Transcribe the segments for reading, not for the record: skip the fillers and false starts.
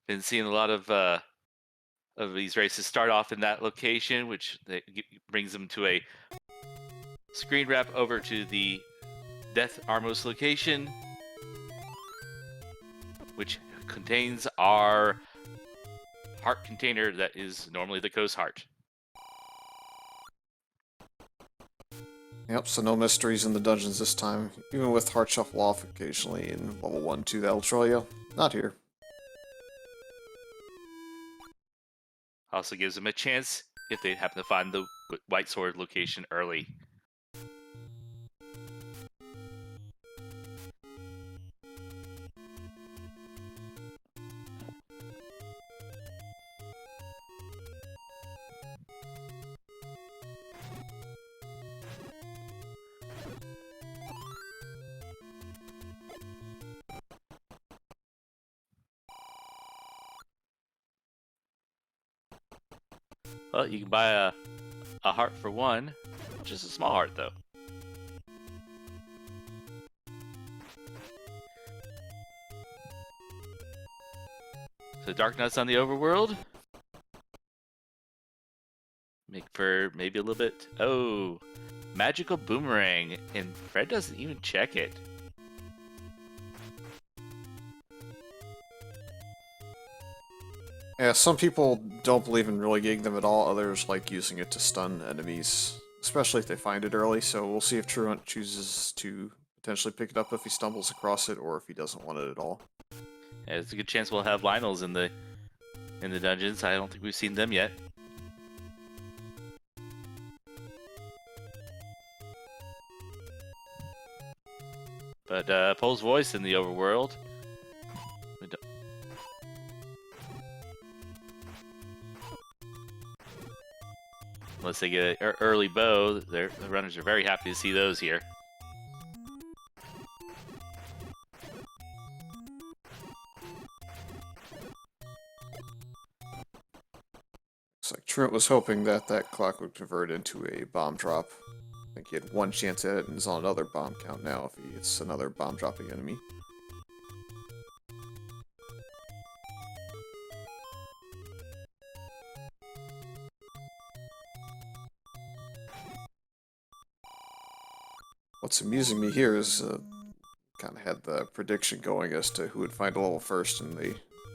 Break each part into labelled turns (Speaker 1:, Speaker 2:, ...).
Speaker 1: Been seeing a lot of these races start off in that location, which brings them to a screen wrap over to the Death Armos location, which contains our heart container that is normally the Coast Heart.
Speaker 2: Yep, so no mysteries in the dungeons this time, even with Heart Shuffle off occasionally in level 1, 2 that'll troll you. Not here.
Speaker 1: Also gives them a chance if they happen to find the White Sword location early. Well, you can buy a heart for one, just a small heart though. So Dark Nuts on the overworld. Make for maybe a little bit. Oh, magical boomerang, and Fred doesn't even check it.
Speaker 2: Yeah, some people don't believe in really getting them at all, others like using it to stun enemies, especially if they find it early, so we'll see if Truant chooses to potentially pick it up if he stumbles across it, or if he doesn't want it at all.
Speaker 1: Yeah, it's a good chance we'll have Lionels in the dungeons. I don't think we've seen them yet. But Pole's voice in the overworld. Unless they get an early bow, the runners are very happy to see those here.
Speaker 2: Looks like Truant was hoping that that clock would convert into a bomb drop. I think he had one chance at it and is on another bomb count now if he hits another bomb dropping enemy. What's amusing me here is kind of had the prediction going as to who would find a level first, and they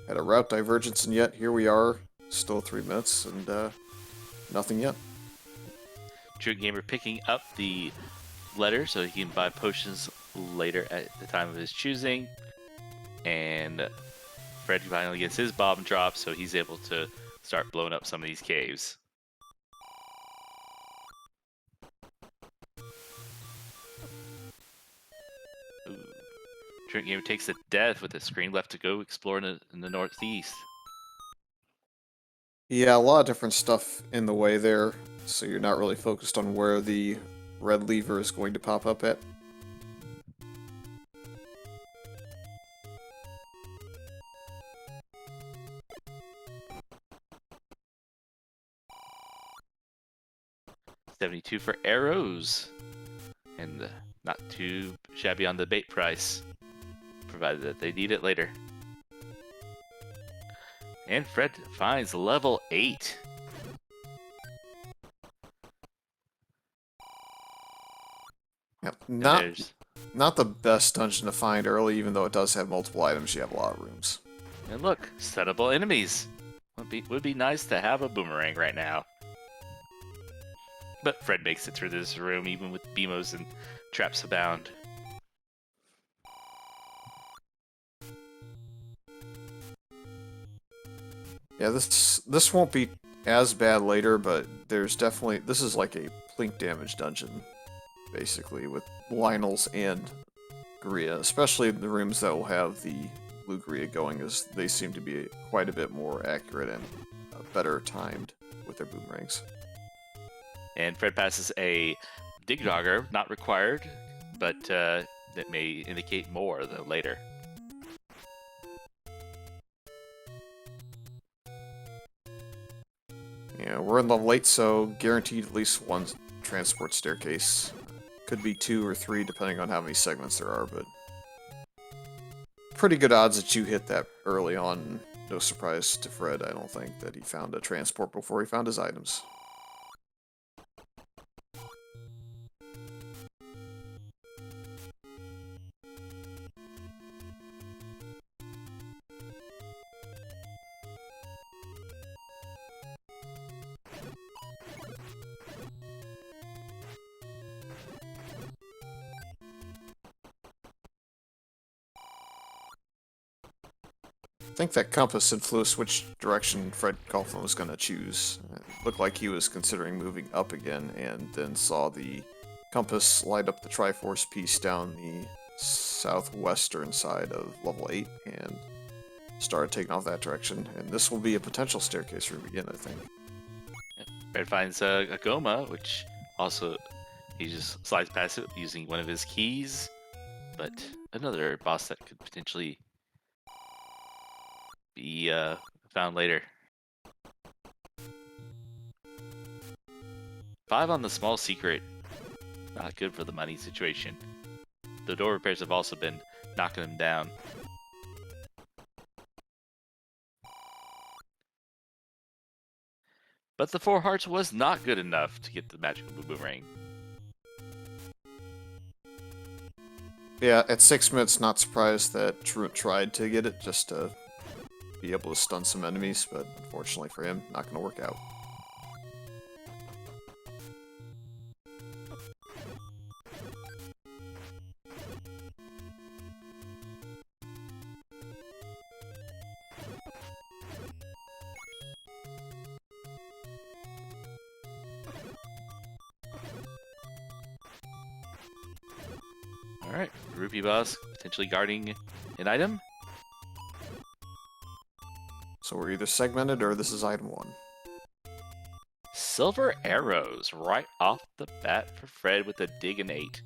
Speaker 2: had a route divergence, and yet here we are, still 3 minutes, and nothing yet.
Speaker 1: TruantGamer picking up the letter so he can buy potions later at the time of his choosing. And Fred finally gets his bomb drop, so he's able to start blowing up some of these caves. TruantGamer takes the death with the screen left to go explore in the northeast.
Speaker 2: Yeah, a lot of different stuff in the way there, so you're not really focused on where the red lever is going to pop up at.
Speaker 1: $72 for arrows, and not too shabby on the bait price, provided that they need it later. And Fred finds level 8.
Speaker 2: Yep, not the best dungeon to find early, even though it does have multiple items, you have a lot of rooms.
Speaker 1: And look, settable enemies. Would be nice to have a boomerang right now. But Fred makes it through this room even with BMOs and traps abound.
Speaker 2: Yeah, this won't be as bad later, but there's definitely, this is like a plink damage dungeon, basically, with Lionels and Guria, especially the rooms that will have the blue Guria going, as they seem to be quite a bit more accurate and better timed with their boomerangs.
Speaker 1: And Fred passes a dig dogger, not required, but that may indicate more though later.
Speaker 2: Yeah, we're in level 8, so guaranteed at least one transport staircase. Could be 2 or 3 depending on how many segments there are, but pretty good odds that you hit that early on. no surprise to Fred, I don't think, that he found a transport before he found his items. I think that compass influenced which direction Fred Coughlin was going to choose. It looked like he was considering moving up again, and then saw the compass light up the triforce piece down the southwestern side of level 8, and started taking off that direction. And this will be a potential staircase room again, I think.
Speaker 1: Fred finds a Goma, which also he just slides past it using one of his keys, but another boss that could potentially be found later. 5 on the small secret. Not good for the money situation. The door repairs have also been knocking him down. But the 4 hearts was not good enough to get the magical boomerang.
Speaker 2: Yeah, at 6 minutes, not surprised that Truant tried to get it just to be able to stun some enemies, but unfortunately for him, not going to work out.
Speaker 1: Alright, Rupee Boss potentially guarding an item.
Speaker 2: So we're either segmented or this is item 1.
Speaker 1: Silver arrows right off the bat for Fred with a dig and 8.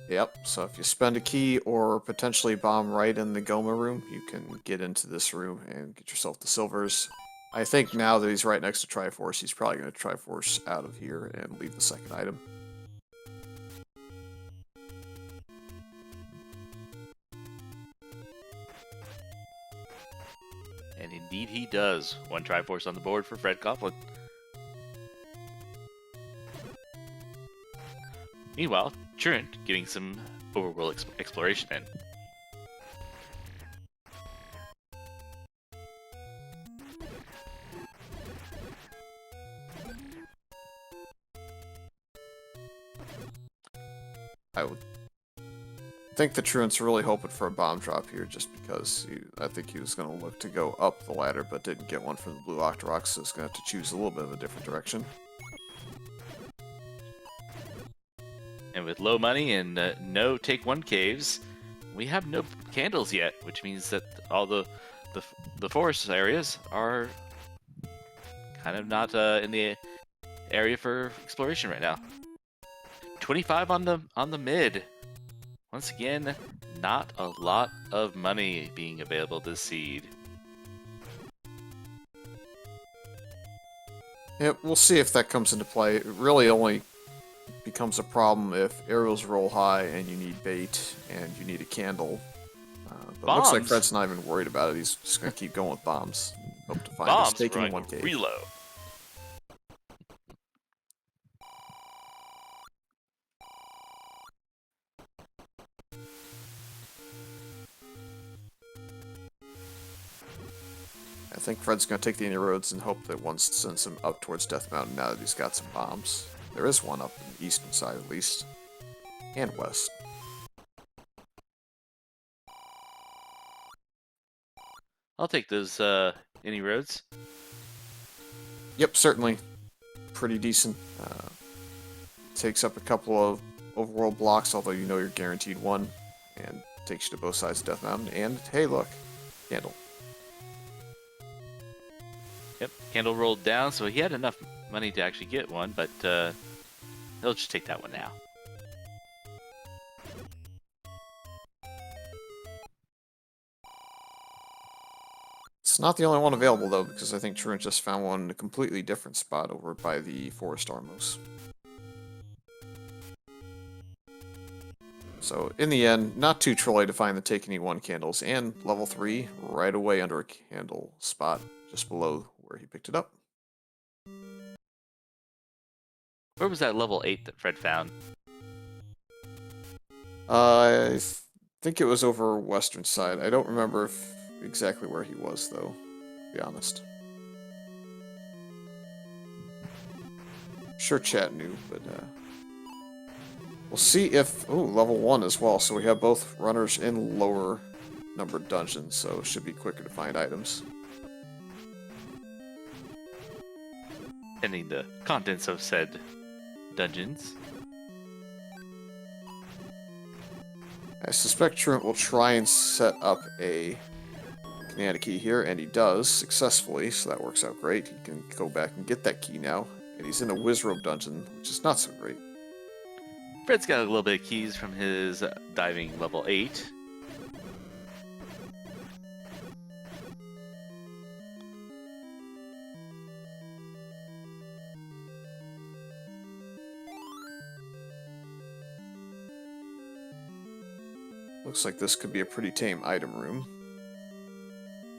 Speaker 2: Yep, so if you spend a key or potentially bomb right in the Goma room, you can get into this room and get yourself the silvers. I think now that he's right next to Triforce, he's probably going to Triforce out of here and leave the second item.
Speaker 1: And indeed he does. 1 Triforce on the board for Fred Coughlin. Meanwhile, Truant getting some overworld exploration in.
Speaker 2: I would think the Truant's really hoping for a bomb drop here just because I think he was going to look to go up the ladder but didn't get one from the blue Octorok, so he's going to have to choose a little bit of a different direction.
Speaker 1: And with low money and no take 1 caves, we have no candles yet, which means that all the forest areas are kind of not in the area for exploration right now. 25 on the mid. Once again, not a lot of money being available this seed.
Speaker 2: Yeah, we'll see if that comes into play. It really only becomes a problem if arrows roll high and you need bait and you need a candle. But it looks like Fred's not even worried about it. He's just going to keep going with bombs. Hope to find us taking 1 cave.
Speaker 1: Reload.
Speaker 2: I think Fred's going to take the inroads and hope that one sends him up towards Death Mountain now that he's got some bombs. There is one up in the eastern side at least. And west.
Speaker 1: I'll take those any roads.
Speaker 2: Yep, certainly. Pretty decent. Takes up a couple of overworld blocks, although you know you're guaranteed 1. And takes you to both sides of Death Mountain. And, hey look, candle.
Speaker 1: Yep, candle rolled down, so he had enough money to actually get one, but he'll just take that one now.
Speaker 2: It's not the only one available, though, because I think Truant just found one in a completely different spot over by the Forest Armos. So in the end, not too trolly to find the Take Any 1 candles, and level 3 right away under a candle spot just below where he picked it up.
Speaker 1: Where was that level 8 that Fred found?
Speaker 2: I think it was over western side. I don't remember exactly where he was, though, to be honest. Sure chat knew, but we'll see if... Ooh, level 1 as well, so we have both runners in lower numbered dungeons, so it should be quicker to find items.
Speaker 1: Pending the contents of said dungeons.
Speaker 2: I suspect Truant will try and set up a Canada key here, and he does successfully, so that works out great. He can go back and get that key now, and he's in a Wizrobe dungeon, which is not so great.
Speaker 1: Fred's got a little bit of keys from his diving level 8.
Speaker 2: Looks like this could be a pretty tame item room.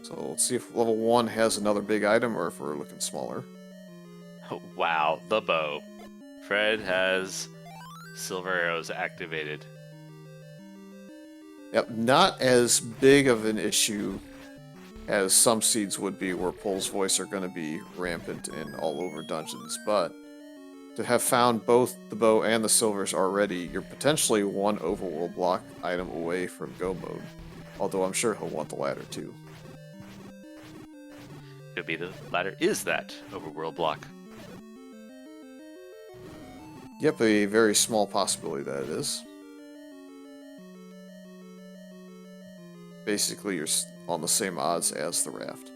Speaker 2: So let's see if level 1 has another big item, or if we're looking smaller.
Speaker 1: Oh, wow, the bow. Fred has silver arrows activated.
Speaker 2: Yep, not as big of an issue as some seeds would be, where Pole's Voice are going to be rampant in all over dungeons, but to have found both the bow and the silvers already, you're potentially one overworld block item away from go mode. Although I'm sure he'll want the latter too.
Speaker 1: Could be the latter is that overworld block.
Speaker 2: Yep, a very small possibility that it is. Basically, you're on the same odds as the raft.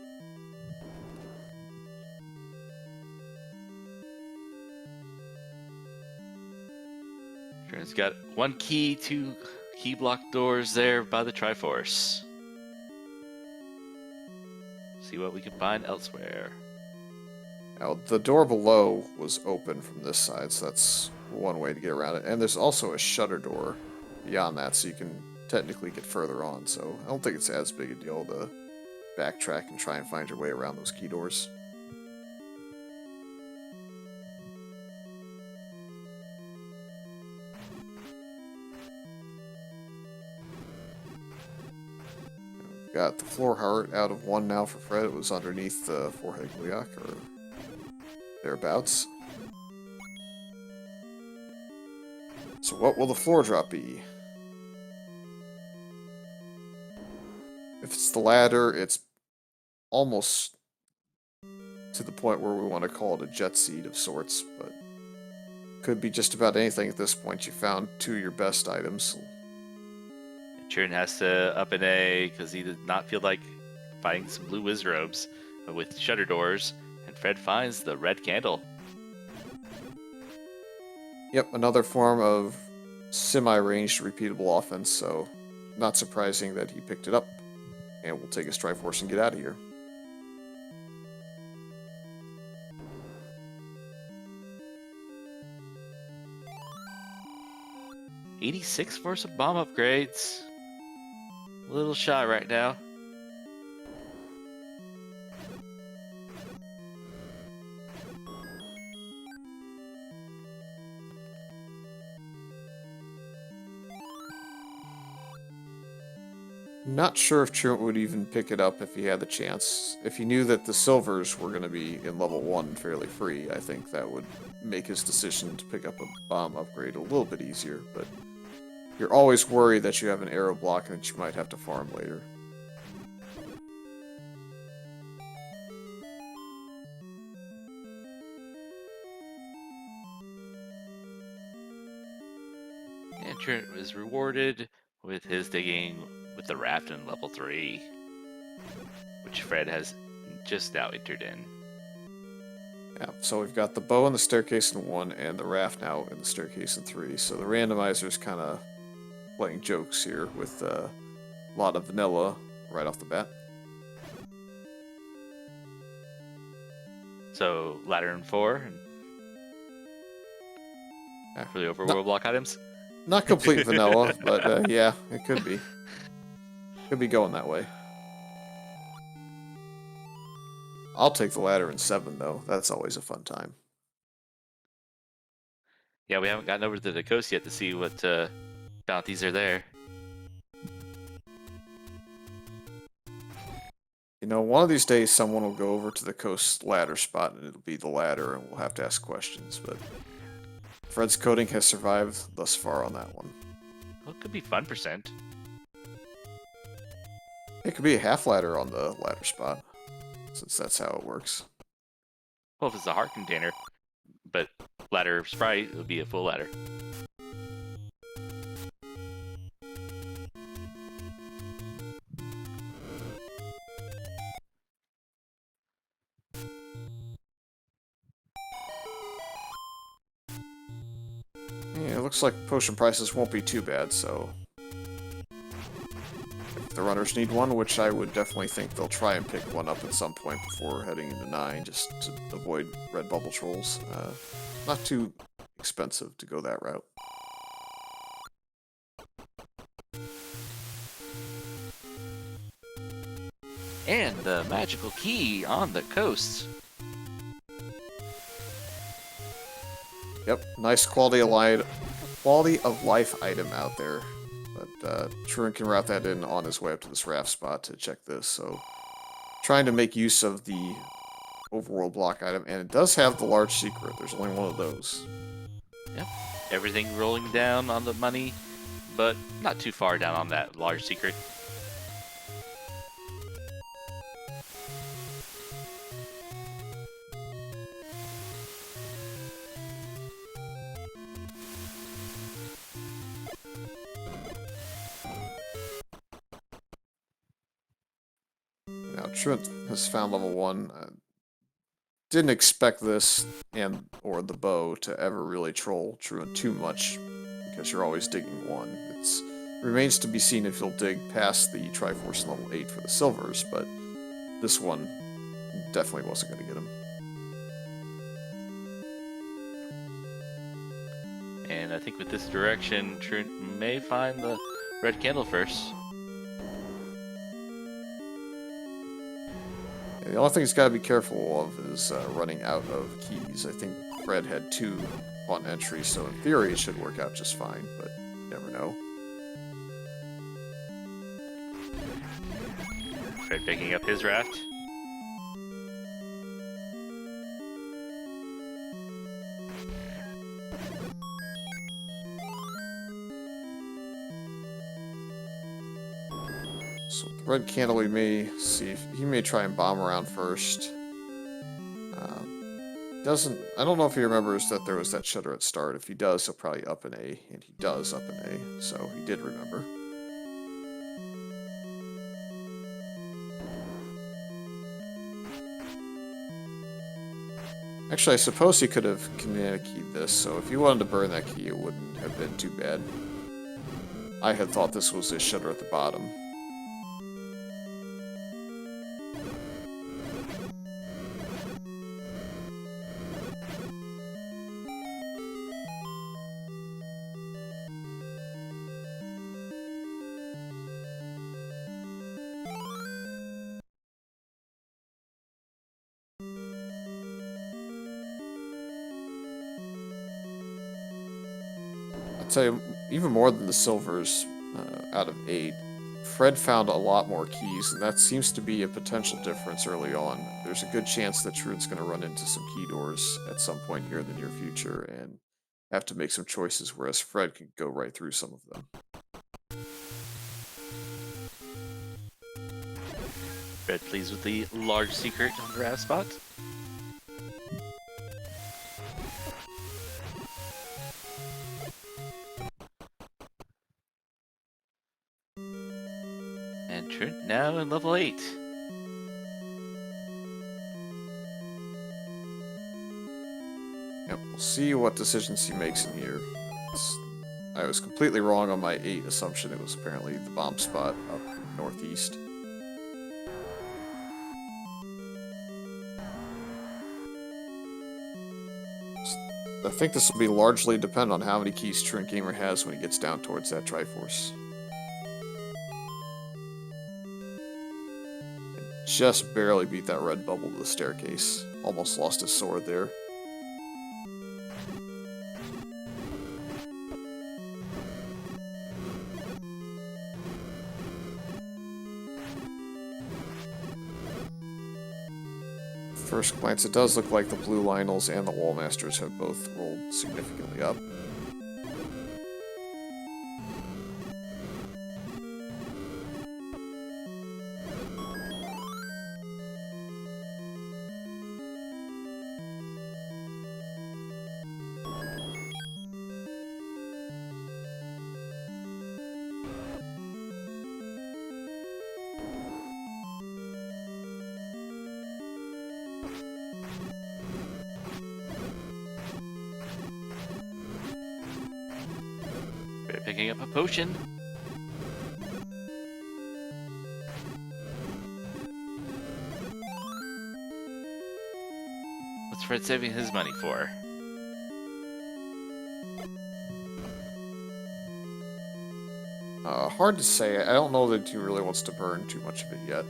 Speaker 1: He's got one key, 2 key block doors there by the triforce. See what we can find elsewhere.
Speaker 2: Now, the door below was open from this side, so that's one way to get around it. And there's also a shutter door beyond that, so you can technically get further on. So I don't think it's as big a deal to backtrack and try and find your way around those key doors. Got the floor heart out of 1 now for Fred. It was underneath the forehead gliok, or thereabouts. So what will the floor drop be? If it's the ladder, it's almost to the point where we want to call it a jet seed of sorts, but could be just about anything at this point. You found 2 of your best items.
Speaker 1: Turin has to up an A because he did not feel like finding some blue wizrobes with shutter doors, and Fred finds the red candle.
Speaker 2: Yep, another form of semi-ranged repeatable offense, so not surprising that he picked it up. And we'll take his Triforce and get out of here.
Speaker 1: $86 for some bomb upgrades. A little shy right now.
Speaker 2: Not sure if Truant would even pick it up if he had the chance. If he knew that the silvers were going to be in level 1 fairly free, I think that would make his decision to pick up a bomb upgrade a little bit easier, but you're always worried that you have an arrow block and that you might have to farm later.
Speaker 1: And Trent was rewarded with his digging with the raft in level 3, which Fred has just now entered in.
Speaker 2: Yeah, so we've got the bow and the staircase in 1, and the raft now in the staircase in 3. So the randomizer's kind of playing jokes here with a lot of vanilla right off the bat.
Speaker 1: So ladder in 4 for the overworld block items.
Speaker 2: Not complete vanilla, but yeah, it could be. Could be going that way. I'll take the ladder in 7, though. That's always a fun time.
Speaker 1: Yeah, we haven't gotten over to the coast yet to see what bounties are there.
Speaker 2: You know, one of these days someone will go over to the coast ladder spot and it'll be the ladder and we'll have to ask questions, but Fred's coding has survived thus far on that one.
Speaker 1: Well, it could be fun percent.
Speaker 2: It could be a half ladder on the ladder spot, since that's how it works.
Speaker 1: Well, if it's a heart container, but ladder sprite, it would be a full ladder.
Speaker 2: Yeah, it looks like potion prices won't be too bad, so if the runners need one, which I would definitely think they'll try and pick one up at some point before heading into 9, just to avoid red bubble trolls. Not too expensive to go that route.
Speaker 1: And the magical key on the coast.
Speaker 2: Yep, nice quality of life item out there. But Truant can route that in on his way up to this raft spot to check this. So trying to make use of the overworld block item, and it does have the large secret. There's only one of those.
Speaker 1: Yep, everything rolling down on the money, but not too far down on that large secret.
Speaker 2: Now Truant has found level 1. Didn't expect this or the bow to ever really troll Truant too much, because you're always digging 1. It remains to be seen if he'll dig past the triforce level 8 for the silvers, but this one definitely wasn't going to get him.
Speaker 1: And I think with this direction, Truant may find the red candle first.
Speaker 2: The only thing he's got to be careful of is running out of keys. I think Fred had 2 on entry, so in theory it should work out just fine, but you never know.
Speaker 1: Fred picking up his raft.
Speaker 2: So with the red candle, we may see if he may try and bomb around first. I don't know if he remembers that there was that shutter at start. If he does, he'll probably up an A, and he does up an A, so he did remember. Actually, I suppose he could have kinetic keyed this, so if he wanted to burn that key, it wouldn't have been too bad. I had thought this was his shutter at the bottom. Tell you, even more than the silvers out of 8, Fred found a lot more keys, and that seems to be a potential difference early on. There's a good chance that Truant's going to run into some key doors at some point here in the near future and have to make some choices, whereas Fred can go right through some of them.
Speaker 1: Fred pleased with the large secret on the raft spot. Now in level 8.
Speaker 2: Yep, we'll see what decisions he makes in here. I was completely wrong on my 8 assumption. It was apparently the bomb spot up northeast. I think this will be largely depend on how many keys TruantGamer has when he gets down towards that triforce. Just barely beat that red bubble to the staircase. Almost lost his sword there. First glance, it does look like the blue Lionels and the Wallmasters have both rolled significantly up.
Speaker 1: We're picking up a potion. What's Fred saving his money for?
Speaker 2: Hard to say. I don't know that he really wants to burn too much of it yet.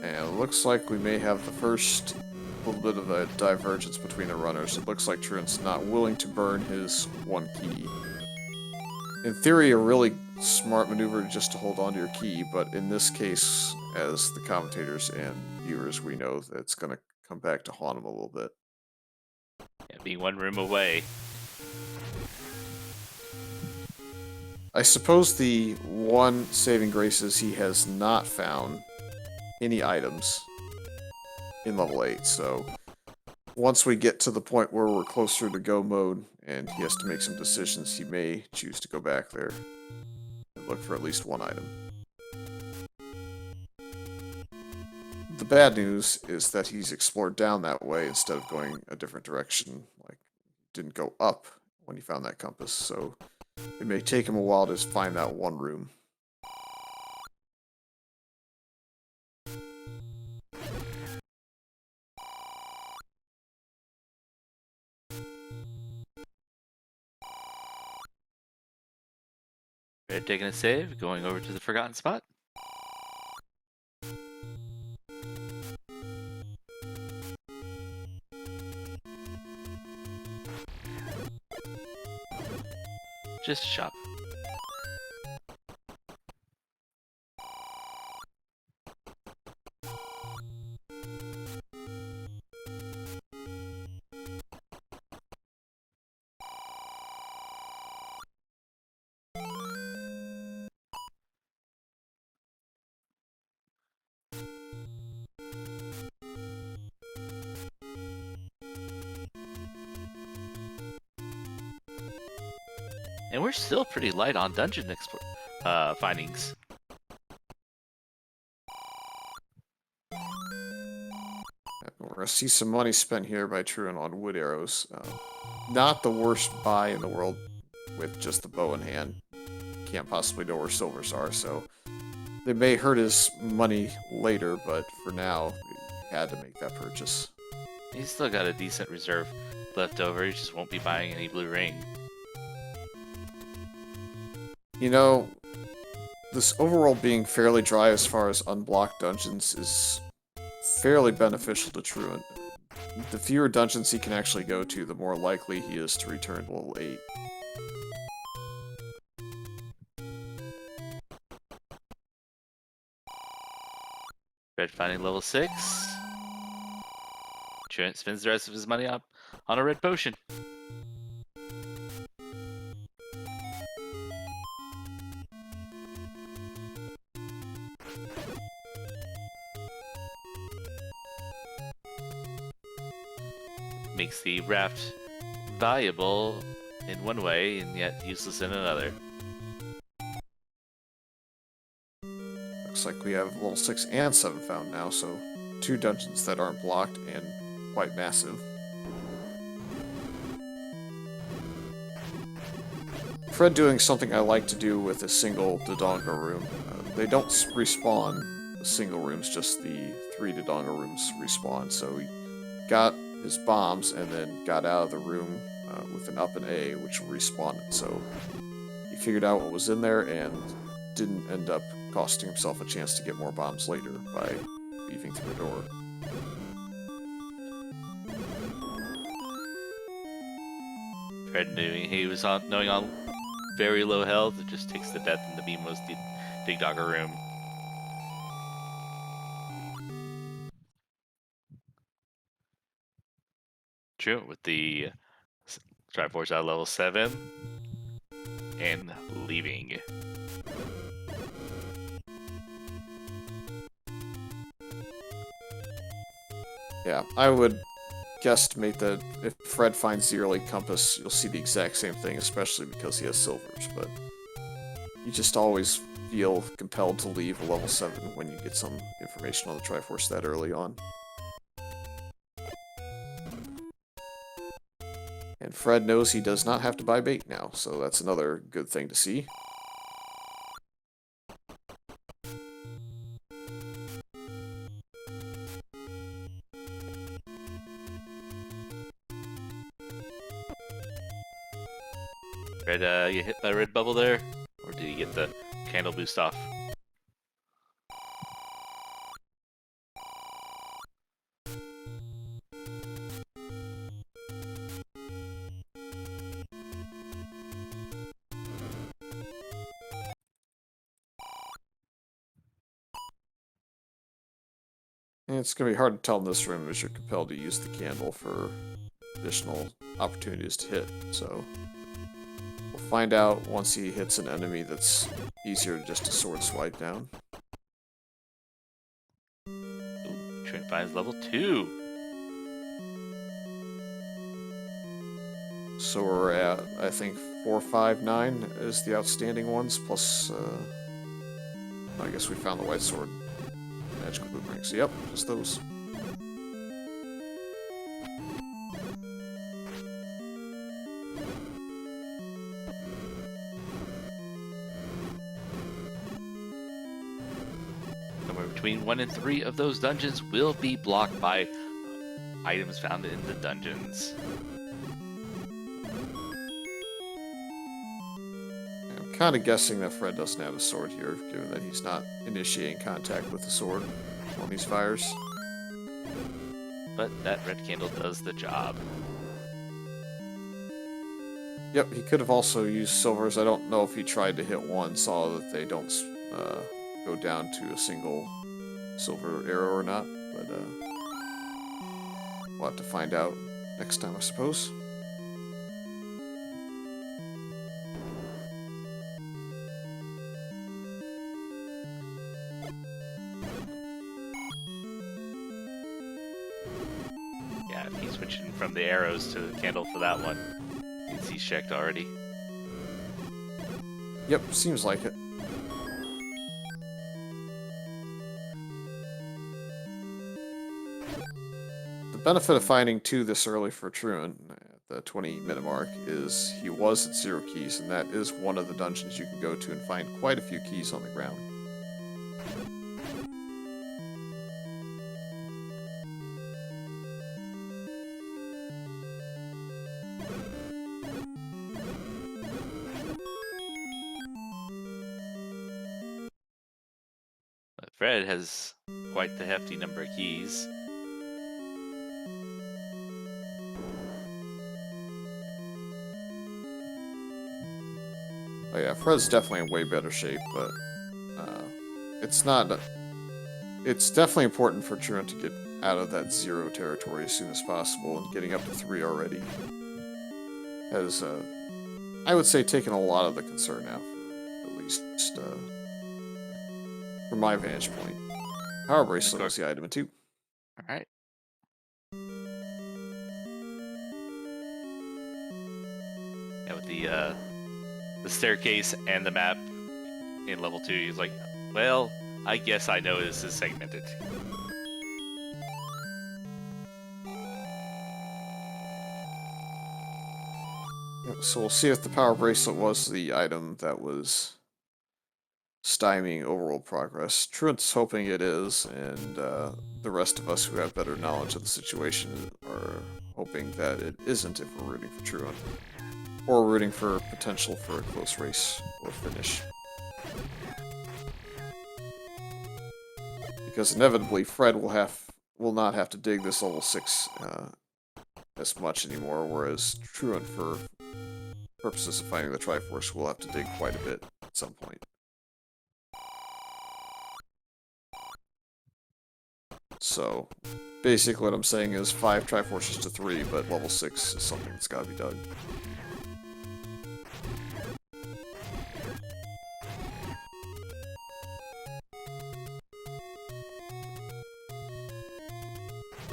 Speaker 2: And it looks like we may have the first little bit of a divergence between the runners. It looks like Truant's not willing to burn his one key. In theory, a really smart maneuver just to hold on to your key, but in this case, as the commentators and viewers, we know that it's going to come back to haunt him a little bit.
Speaker 1: Yeah, being one room away.
Speaker 2: I suppose the one saving grace is he has not found any items in level 8, so once we get to the point where we're closer to go mode and he has to make some decisions, he may choose to go back there and look for at least one item. The bad news is that he's explored down that way instead of going a different direction, like didn't go up when he found that compass, so it may take him a while to find that one room.
Speaker 1: We're taking a save, going over to the forgotten spot. Just shop. And we're still pretty light on dungeon findings.
Speaker 2: We're going to see some money spent here by Truant on wood arrows. Not the worst buy in the world with just the bow in hand. Can't possibly know where silvers are, so they may hurt his money later, but for now, he had to make that purchase.
Speaker 1: He's still got a decent reserve left over, he just won't be buying any blue ring.
Speaker 2: You know, this overworld being fairly dry as far as unblocked dungeons is fairly beneficial to Truant. The fewer dungeons he can actually go to, the more likely he is to return to level 8.
Speaker 1: Red finding level 6. Truant spends the rest of his money up on a red potion. Makes the raft valuable in one way and yet useless in another.
Speaker 2: Looks like we have level 6 and 7 found now, so 2 dungeons that aren't blocked and quite massive. Fred doing something I like to do with a single Dodonga room. They don't respawn the single rooms, just the 3 Dodonga rooms respawn. So he got his bombs and then got out of the room with an up and A, which respawned it. So he figured out what was in there and didn't end up costing himself a chance to get more bombs later by leaving through a door.
Speaker 1: Fred knew he was knowing on very low health. It just takes the death in the BMO's Dig Dogger room. True, with the Triforce at level 7 and leaving.
Speaker 2: Yeah, I would guesstimate that if Fred finds the early compass, you'll see the exact same thing, especially because he has silvers, but you just always feel compelled to leave a level 7 when you get some information on the Triforce that early on. And Fred knows he does not have to buy bait now, so that's another good thing to see.
Speaker 1: Fred, you hit by a red bubble there? Or did you get the candle boost off?
Speaker 2: And it's going to be hard to tell in this room as you're compelled to use the candle for additional opportunities to hit, so we'll find out once he hits an enemy that's easier just to sword swipe down.
Speaker 1: Ooh, Trent finds level 2.
Speaker 2: So we're at, I think, 4, 5, 9 is the outstanding ones, plus, I guess we found the white sword. Magical boomerangs. Yep, just those.
Speaker 1: Somewhere between 1 and 3 of those dungeons will be blocked by items found in the dungeons.
Speaker 2: I'm kind of guessing that Fred doesn't have a sword here, given that he's not initiating contact with the sword on these fires.
Speaker 1: But that red candle does the job.
Speaker 2: Yep, he could have also used silvers. I don't know if he tried to hit one, saw that they don't go down to a single silver arrow or not, but we'll have to find out next time, I suppose.
Speaker 1: Yeah, if he's switching from the arrows to the candle for that one, he's checked already.
Speaker 2: Yep, seems like it. The benefit of finding 2 this early for Truant at the 20-minute mark is he was at 0 keys, and that is one of the dungeons you can go to and find quite a few keys on the ground.
Speaker 1: But Fred has quite the hefty number of keys.
Speaker 2: Oh yeah, Fred's definitely in way better shape, but it's not. It's definitely important for Truant to get out of that 0 territory as soon as possible, and getting up to 3 already has, I would say, taken a lot of the concern out, at least from my vantage point. Power Bracelet was the item in 2.
Speaker 1: All right. Yeah, with the staircase and the map in level 2, he's like, well, I guess I know this is segmented.
Speaker 2: Yep. So we'll see if the power bracelet was the item that was stymieing overall progress. Truant's hoping it is, and the rest of us who have better knowledge of the situation are hoping that it isn't if we're rooting for Truant. Or rooting for potential for a close race or finish. Because inevitably Fred will not have to dig this level 6 as much anymore, whereas Truant, for purposes of finding the Triforce, will have to dig quite a bit at some point. So, basically what I'm saying is 5 Triforces to 3, but level 6 is something that's gotta be done.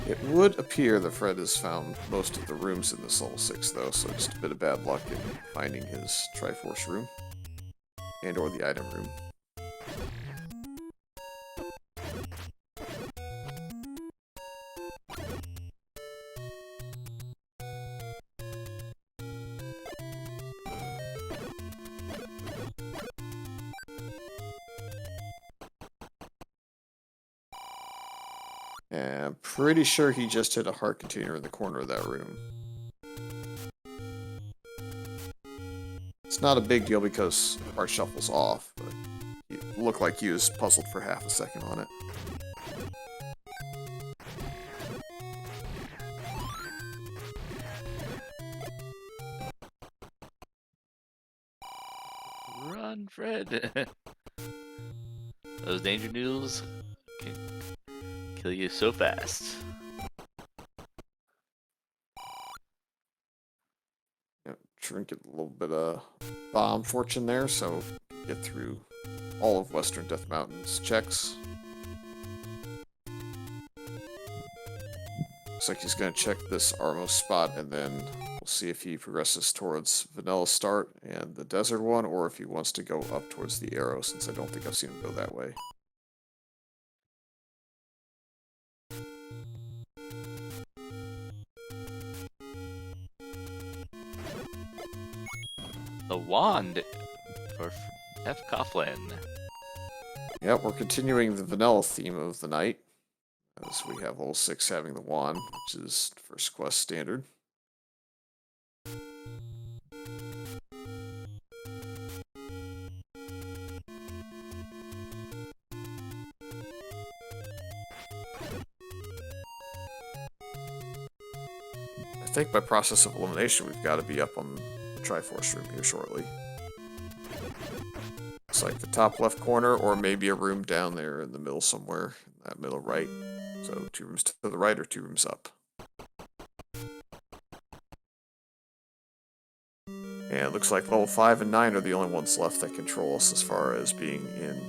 Speaker 2: It would appear that Fred has found most of the rooms in this level 6, though, so just a bit of bad luck in finding his Triforce room. And or the item room. And I'm pretty sure he just hit a heart container in the corner of that room. It's not a big deal because heart shuffle's off, but it looked like he was puzzled for half a second on it.
Speaker 1: Run, Fred! Those danger noodles can kill you so fast.
Speaker 2: Yep, trinket a little bit of bomb fortune there, so get through all of Western Death Mountain's checks. Looks like he's going to check this Armos spot, and then we'll see if he progresses towards Vanilla Start and the desert one, or if he wants to go up towards the arrow, since I don't think I've seen him go that way.
Speaker 1: The wand for fcoughlin.
Speaker 2: Yeah, we're continuing the vanilla theme of the night, as we have level 6 having the wand, which is first quest standard. I think by process of elimination we've got to be up on the Triforce room here shortly. It's like the top left corner, or maybe a room down there in the middle somewhere, in that middle right. So 2 rooms to the right or 2 rooms up. And it looks like level 5 and 9 are the only ones left that control us as far as being in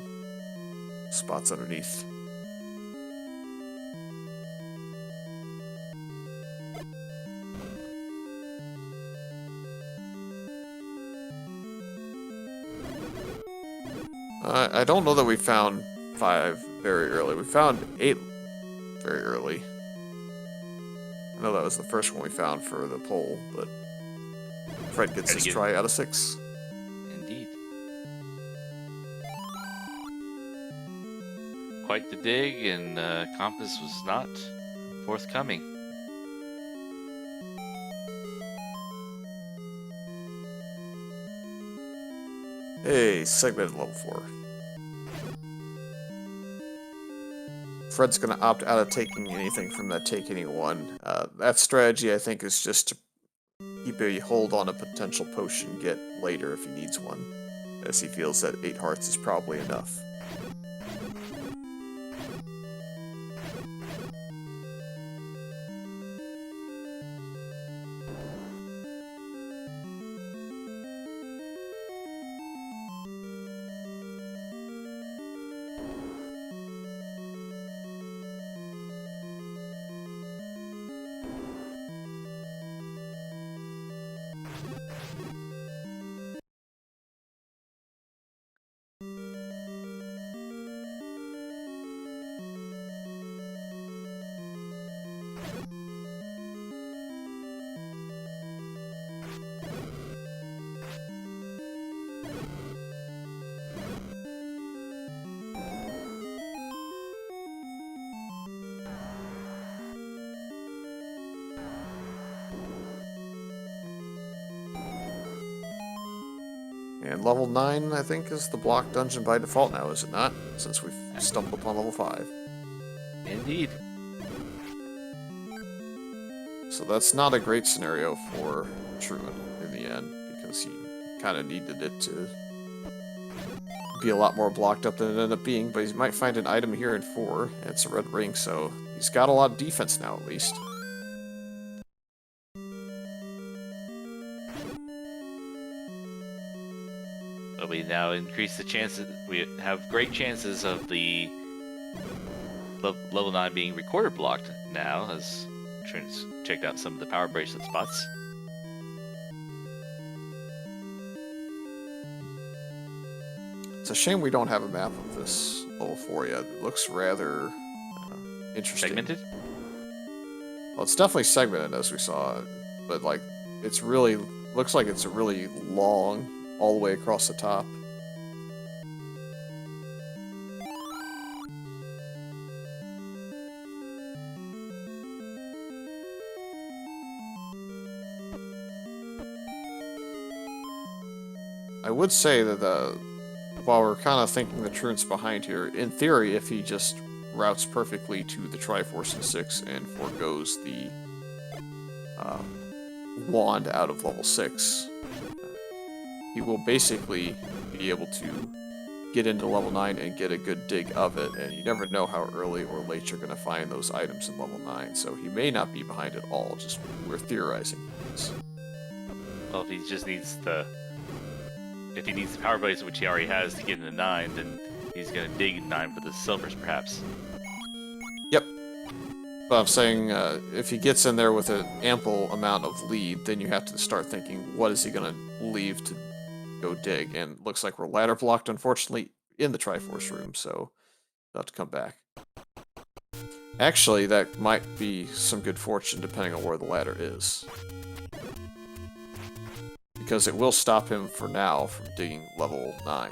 Speaker 2: spots underneath. I don't know that we found 5 very early. We found 8 very early. I know that was the first one we found for the poll, but Fred gets his try out of 6.
Speaker 1: Indeed. Quite the dig, and compass was not forthcoming.
Speaker 2: Hey, segmented level 4. Fred's going to opt out of taking anything from that take any one. That strategy, I think, is just to keep a hold on a potential potion get later if he needs one, as he feels that 8 hearts is probably enough. And level 9, I think, is the block dungeon by default now, is it not? Since we've stumbled upon level 5.
Speaker 1: Indeed.
Speaker 2: So that's not a great scenario for Truant in the end, because he kind of needed it to be a lot more blocked up than it ended up being, but he might find an item here in 4, and it's a red ring, so he's got a lot of defense now, at least.
Speaker 1: But we now increase the chances. We have great chances of the level 9 being recorder blocked now, as Trent's checked out some of the power bracelet spots.
Speaker 2: It's a shame we don't have a map of this level 4 yet. It looks rather interesting.
Speaker 1: Segmented?
Speaker 2: Well, it's definitely segmented, as we saw, but like, it's really looks like it's a really long, all the way across the top. I would say that while we're kind of thinking the Truant's behind here, in theory, if he just routes perfectly to the Triforce in 6 and forgoes the wand out of level 6, he will basically be able to get into level 9 and get a good dig of it, and you never know how early or late you're going to find those items in level 9, so he may not be behind at all, just we're theorizing.
Speaker 1: Well, if he just needs the... If he needs the power bracelet, which he already has, to get into 9, then he's going to dig 9 for the silvers, perhaps.
Speaker 2: Yep. But I'm saying, if he gets in there with an ample amount of lead, then you have to start thinking, what is he going to leave to go dig? And it looks like we're ladder blocked, unfortunately, in the Triforce room, so we'll have to come back. Actually, that might be some good fortune, depending on where the ladder is. Because it will stop him for now from digging level 9.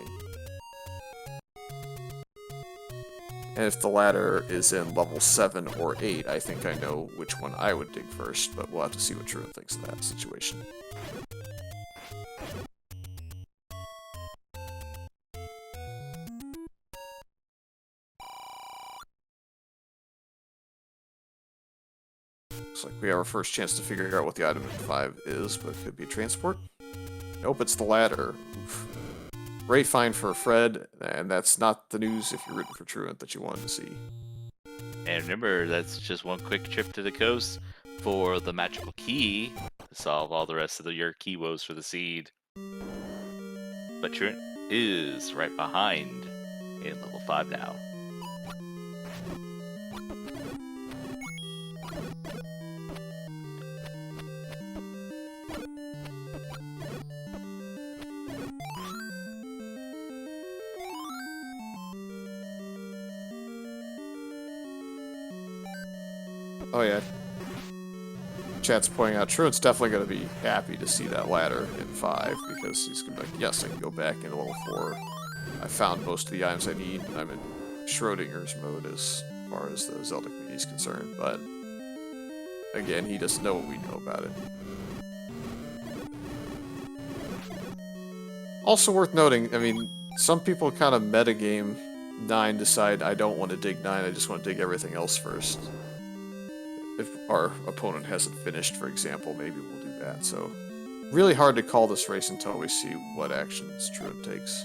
Speaker 2: And if the ladder is in level 7 or 8, I think I know which one I would dig first, but we'll have to see what Truant thinks of that situation. Looks like we have our first chance to figure out what the item in 5 is, but it could be a transport. Nope, it's the ladder. Oof. Great find for Fred, and that's not the news if you're rooting for Truant that you wanted to see.
Speaker 1: And remember, that's just one quick trip to the coast for the magical key to solve all the rest of your key woes for the seed. But Truant is right behind in level 5 now.
Speaker 2: Oh yeah. Chat's pointing out Truant's definitely going to be happy to see that ladder in 5, because he's going to be like, yes, I can go back into level 4. I found most of the items I need. I'm in Schrodinger's mode as far as the Zelda community is concerned, but again, he doesn't know what we know about it. Also worth noting, I mean, some people kind of metagame 9, decide I don't want to dig 9, I just want to dig everything else first. If our opponent hasn't finished, for example, maybe we'll do that. So, really hard to call this race until we see what actions Truant takes.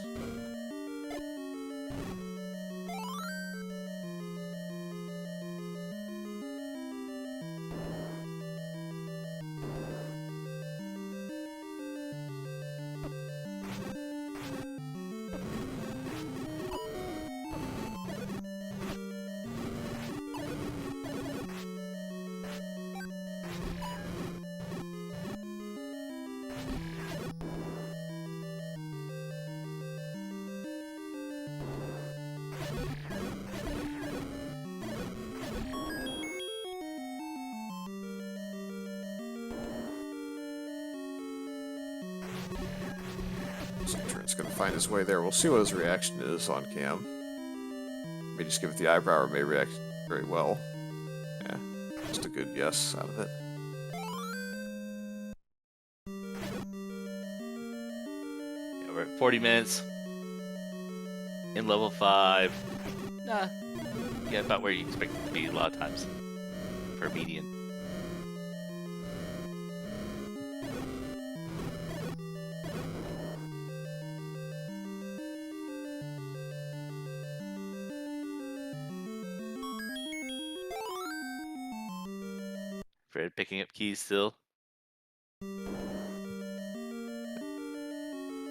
Speaker 2: So Truant's gonna find his way there. We'll see what his reaction is on cam. May just give it the eyebrow, or may react very well. Yeah, just a good yes out of it.
Speaker 1: Yeah, we're at 40 minutes. In level 5. Nah. Yeah, about where you expect it to be a lot of times. For a median. Fred picking up keys still.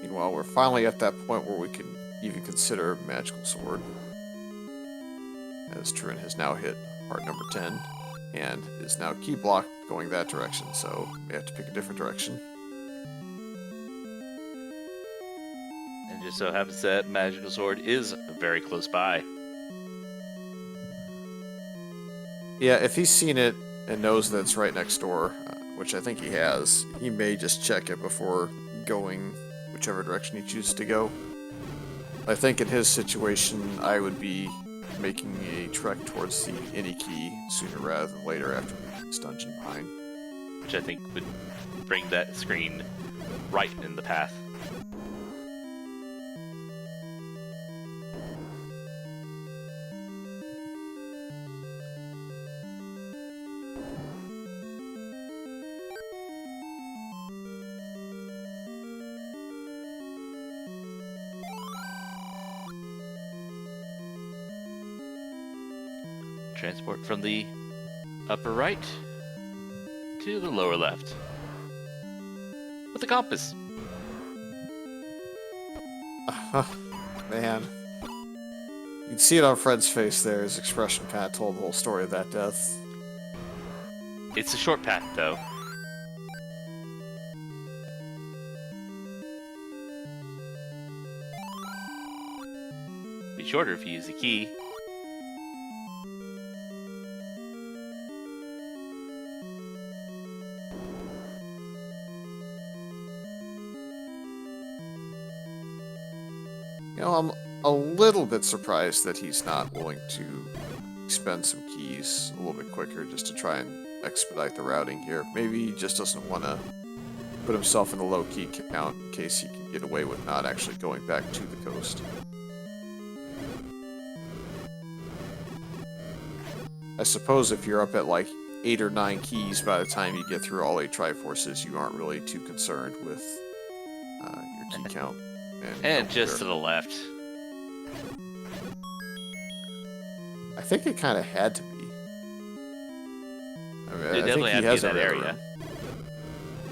Speaker 2: Meanwhile, we're finally at that point where we can even consider Magical Sword. As Truant has now hit heart number 10, and is now key block going that direction, so we have to pick a different direction.
Speaker 1: And just so happens that Magical Sword is very close by.
Speaker 2: Yeah, if he's seen it and knows that it's right next door, which I think he has, he may just check it before going whichever direction he chooses to go. I think in his situation, I would be making a trek towards the any key sooner rather than later after this dungeon behind.
Speaker 1: Which I think would bring that screen right in the path. Transport from the upper right to the lower left with the compass.
Speaker 2: Man. You can see it on Fred's face there. His expression kind of told the whole story of that death.
Speaker 1: It's a short path, though. Be shorter if you use the key.
Speaker 2: You know, I'm a little bit surprised that he's not willing to spend some keys a little bit quicker just to try and expedite the routing here. Maybe he just doesn't want to put himself in the low key count in case he can get away with not actually going back to the coast. I suppose if you're up at like 8 or 9 keys by the time you get through all 8 triforces, you aren't really too concerned with your key count.
Speaker 1: And just to the left.
Speaker 2: I think it kind of had to be. I mean,
Speaker 1: It definitely had to be in that area.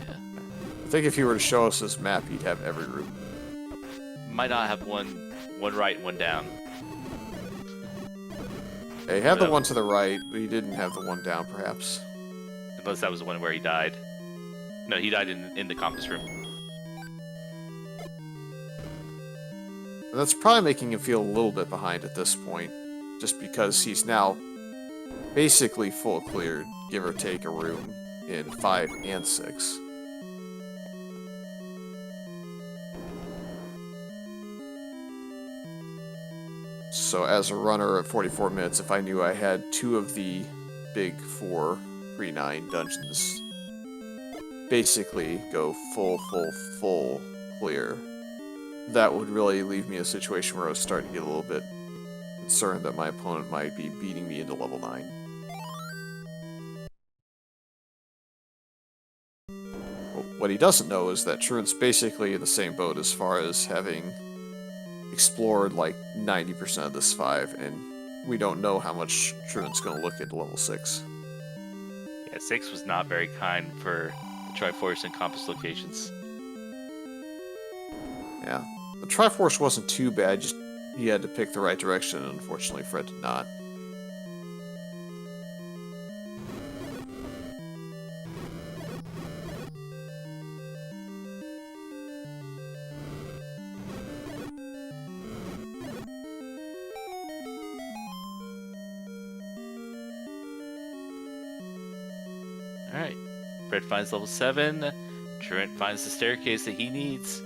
Speaker 2: Yeah. I think if you were to show us this map, he'd have every room.
Speaker 1: Might not have one right and one down.
Speaker 2: Yeah, he had the one to the right, but he didn't have the one down, perhaps.
Speaker 1: Unless that was the one where he died. No, he died in the compass room.
Speaker 2: That's probably making him feel a little bit behind at this point, just because he's now basically full cleared, give or take a room in 5 and 6. So as a runner at 44 minutes, if I knew I had 2 of the big 4 pre-9 dungeons basically go full clear, that would really leave me in a situation where I was starting to get a little bit concerned that my opponent might be beating me into level 9. Well, what he doesn't know is that Truant's basically in the same boat as far as having explored like 90% of this 5, and we don't know how much Truant's going to look at level 6.
Speaker 1: Yeah, 6 was not very kind for the Triforce and Compass locations.
Speaker 2: Yeah. The Triforce wasn't too bad, just he had to pick the right direction, and unfortunately Fred did not.
Speaker 1: Alright. Fred finds level 7. Truant finds the staircase that he needs.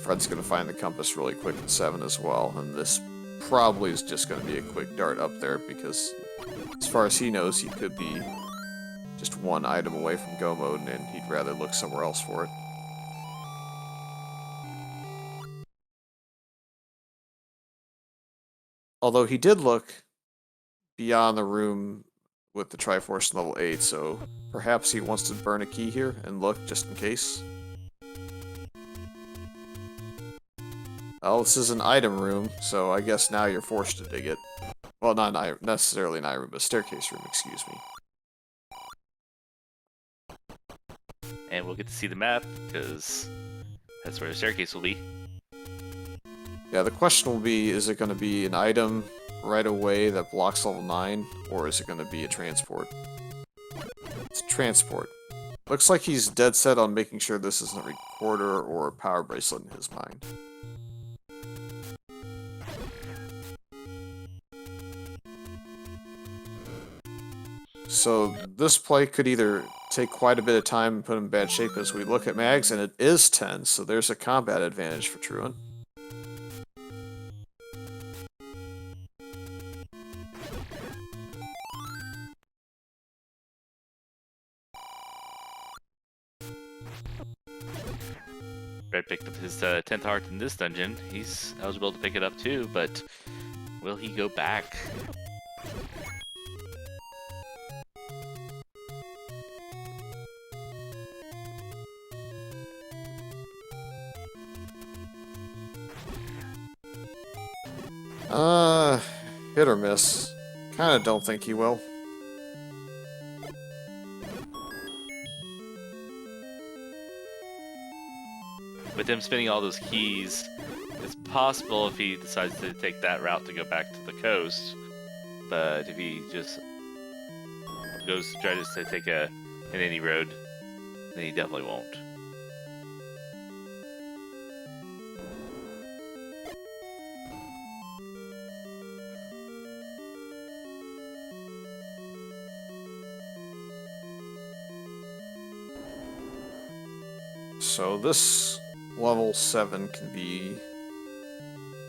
Speaker 2: Fred's going to find the compass really quick at 7 as well, and this probably is just going to be a quick dart up there because, as far as he knows, he could be just one item away from go mode, and he'd rather look somewhere else for it. Although he did look beyond the room with the Triforce level 8, so perhaps he wants to burn a key here and look just in case. Oh, this is an item room, so I guess now you're forced to dig it. Well, not necessarily an item room, but staircase room, excuse me.
Speaker 1: And we'll get to see the map, because that's where the staircase will be.
Speaker 2: Yeah, the question will be, is it going to be an item right away that blocks level 9, or is it going to be a transport? It's transport. Looks like he's dead set on making sure this isn't a recorder or a power bracelet in his mind. So this play could either take quite a bit of time and put him in bad shape as we look at mags, and it is 10, so there's a combat advantage for Truant.
Speaker 1: Red picked up his 10th heart in this dungeon. He's eligible to pick it up too, but will he go back?
Speaker 2: Hit or miss. Kinda don't think he will.
Speaker 1: With him spinning all those keys, it's possible if he decides to take that route to go back to the coast. But if he just goes to try to take an any road, then he definitely won't.
Speaker 2: So this level 7 can be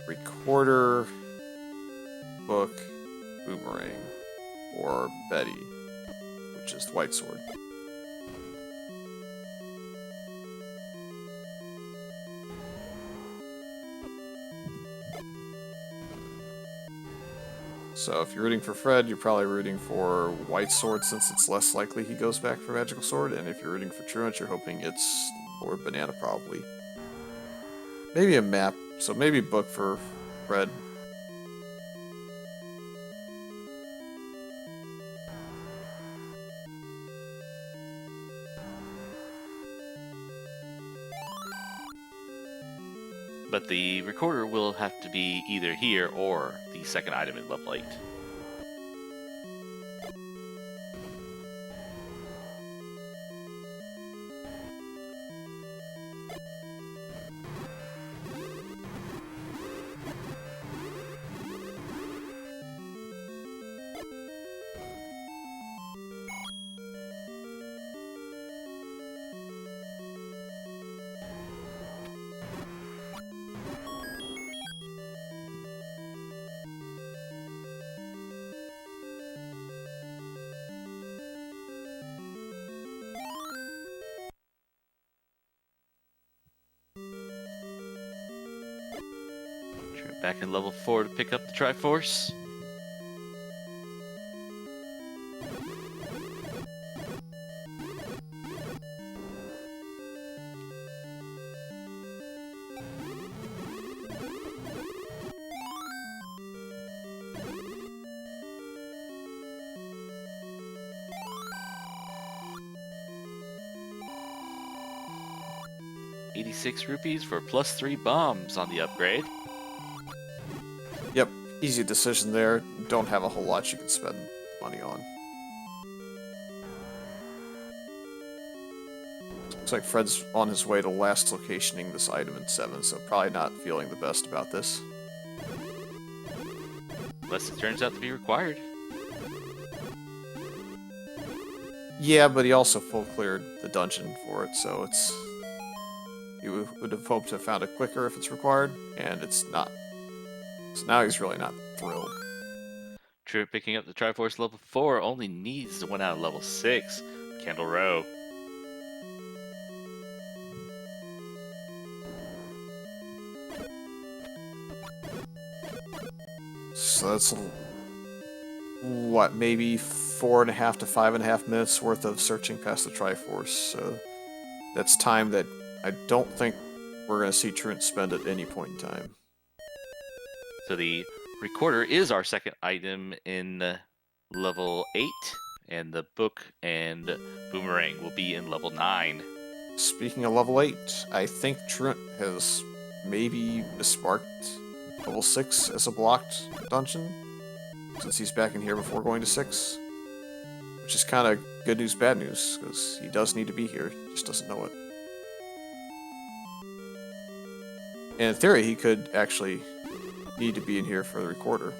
Speaker 2: Recorder, Book, Boomerang, or Betty, which is the White Sword. So if you're rooting for Fred, you're probably rooting for White Sword since it's less likely he goes back for Magical Sword, and if you're rooting for Truant, you're hoping it's Lord Banana probably. Maybe a map, so maybe Book for Fred.
Speaker 1: But the recorder will have to be either here or the second item in level 8. Back in level 4 to pick up the Triforce. ₹86 for +3 bombs on the upgrade.
Speaker 2: Yep, easy decision there. Don't have a whole lot you can spend money on. Looks like Fred's on his way to last locationing this item in 7, so probably not feeling the best about this.
Speaker 1: Unless it turns out to be required.
Speaker 2: Yeah, but he also full cleared the dungeon for it, so it's... You would have hoped to have found it quicker if it's required, and it's not. So now he's really not thrilled.
Speaker 1: Truant picking up the Triforce level 4 only needs the one out of level 6. Candle Row.
Speaker 2: So that's what, maybe 4.5 to 5.5 minutes worth of searching past the Triforce. So that's time that I don't think we're going to see Truant spend at any point in time.
Speaker 1: So the recorder is our second item in level 8, and the book and boomerang will be in level 9.
Speaker 2: Speaking of level 8, I think Truant has maybe sparked level 6 as a blocked dungeon, since he's back in here before going to 6. Which is kind of good news, bad news, because he does need to be here, just doesn't know it. And in theory, he could actually need to be in here for the recorder.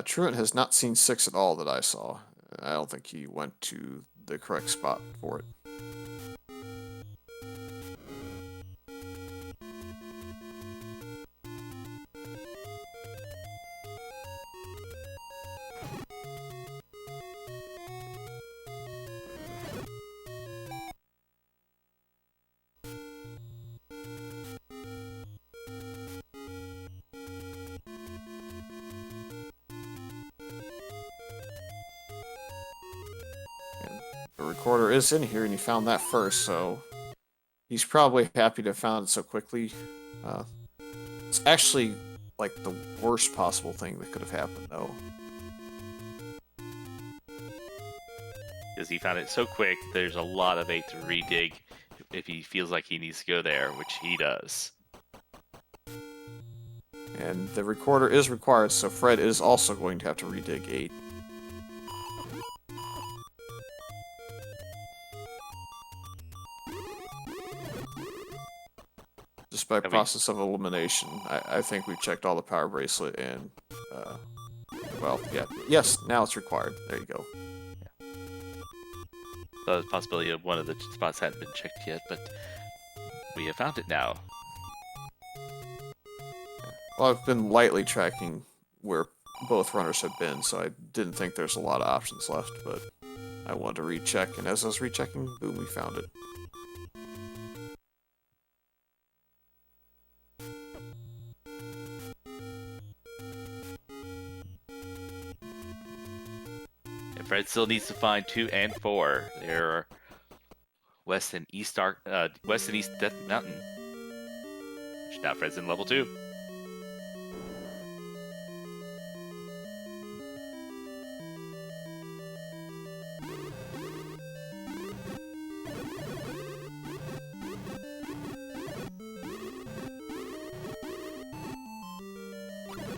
Speaker 2: Truant has not seen 6 at all that I saw. I don't think he went to the correct spot for it. The recorder is in here, and he found that first, so he's probably happy to have found it so quickly. It's actually like the worst possible thing that could have happened, though.
Speaker 1: Because he found it so quick, there's a lot of 8 to redig if he feels like he needs to go there, which he does.
Speaker 2: And the recorder is required, so Fred is also going to have to redig 8. Just by process of elimination, I think we've checked all the power bracelet and, well, yeah. Yes, now it's required. There you go.
Speaker 1: Yeah. So there's a possibility of one of the spots hadn't been checked yet, but we have found it now.
Speaker 2: Well, I've been lightly tracking where both runners have been, so I didn't think there's a lot of options left, but I wanted to recheck, and as I was rechecking, boom, we found it.
Speaker 1: And Fred still needs to find 2 and 4. They're west and east Death Mountain. Which now Fred's in level 2.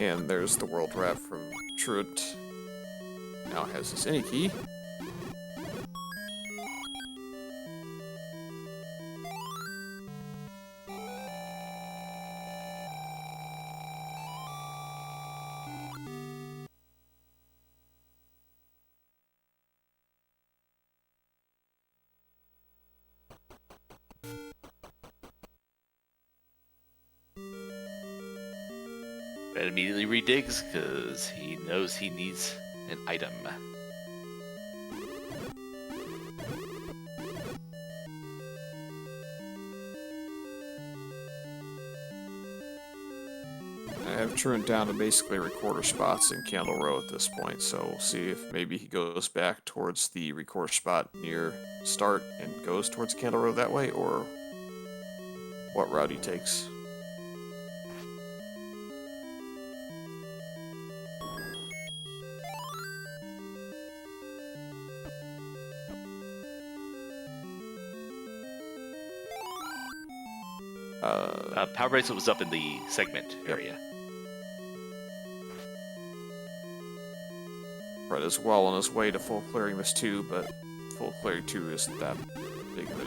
Speaker 2: And there's the world wrap from Truant. Now has his any key.
Speaker 1: Fred immediately redigs because he knows he needs an item.
Speaker 2: I have Truant down to basically recorder spots in Candle Row at this point, so we'll see if maybe he goes back towards the recorder spot near start and goes towards Candle Row that way, or what route he takes.
Speaker 1: Power Bracelet was up in the segment area.
Speaker 2: Fred is well on his way to full clearing this 2, but full clearing 2 isn't that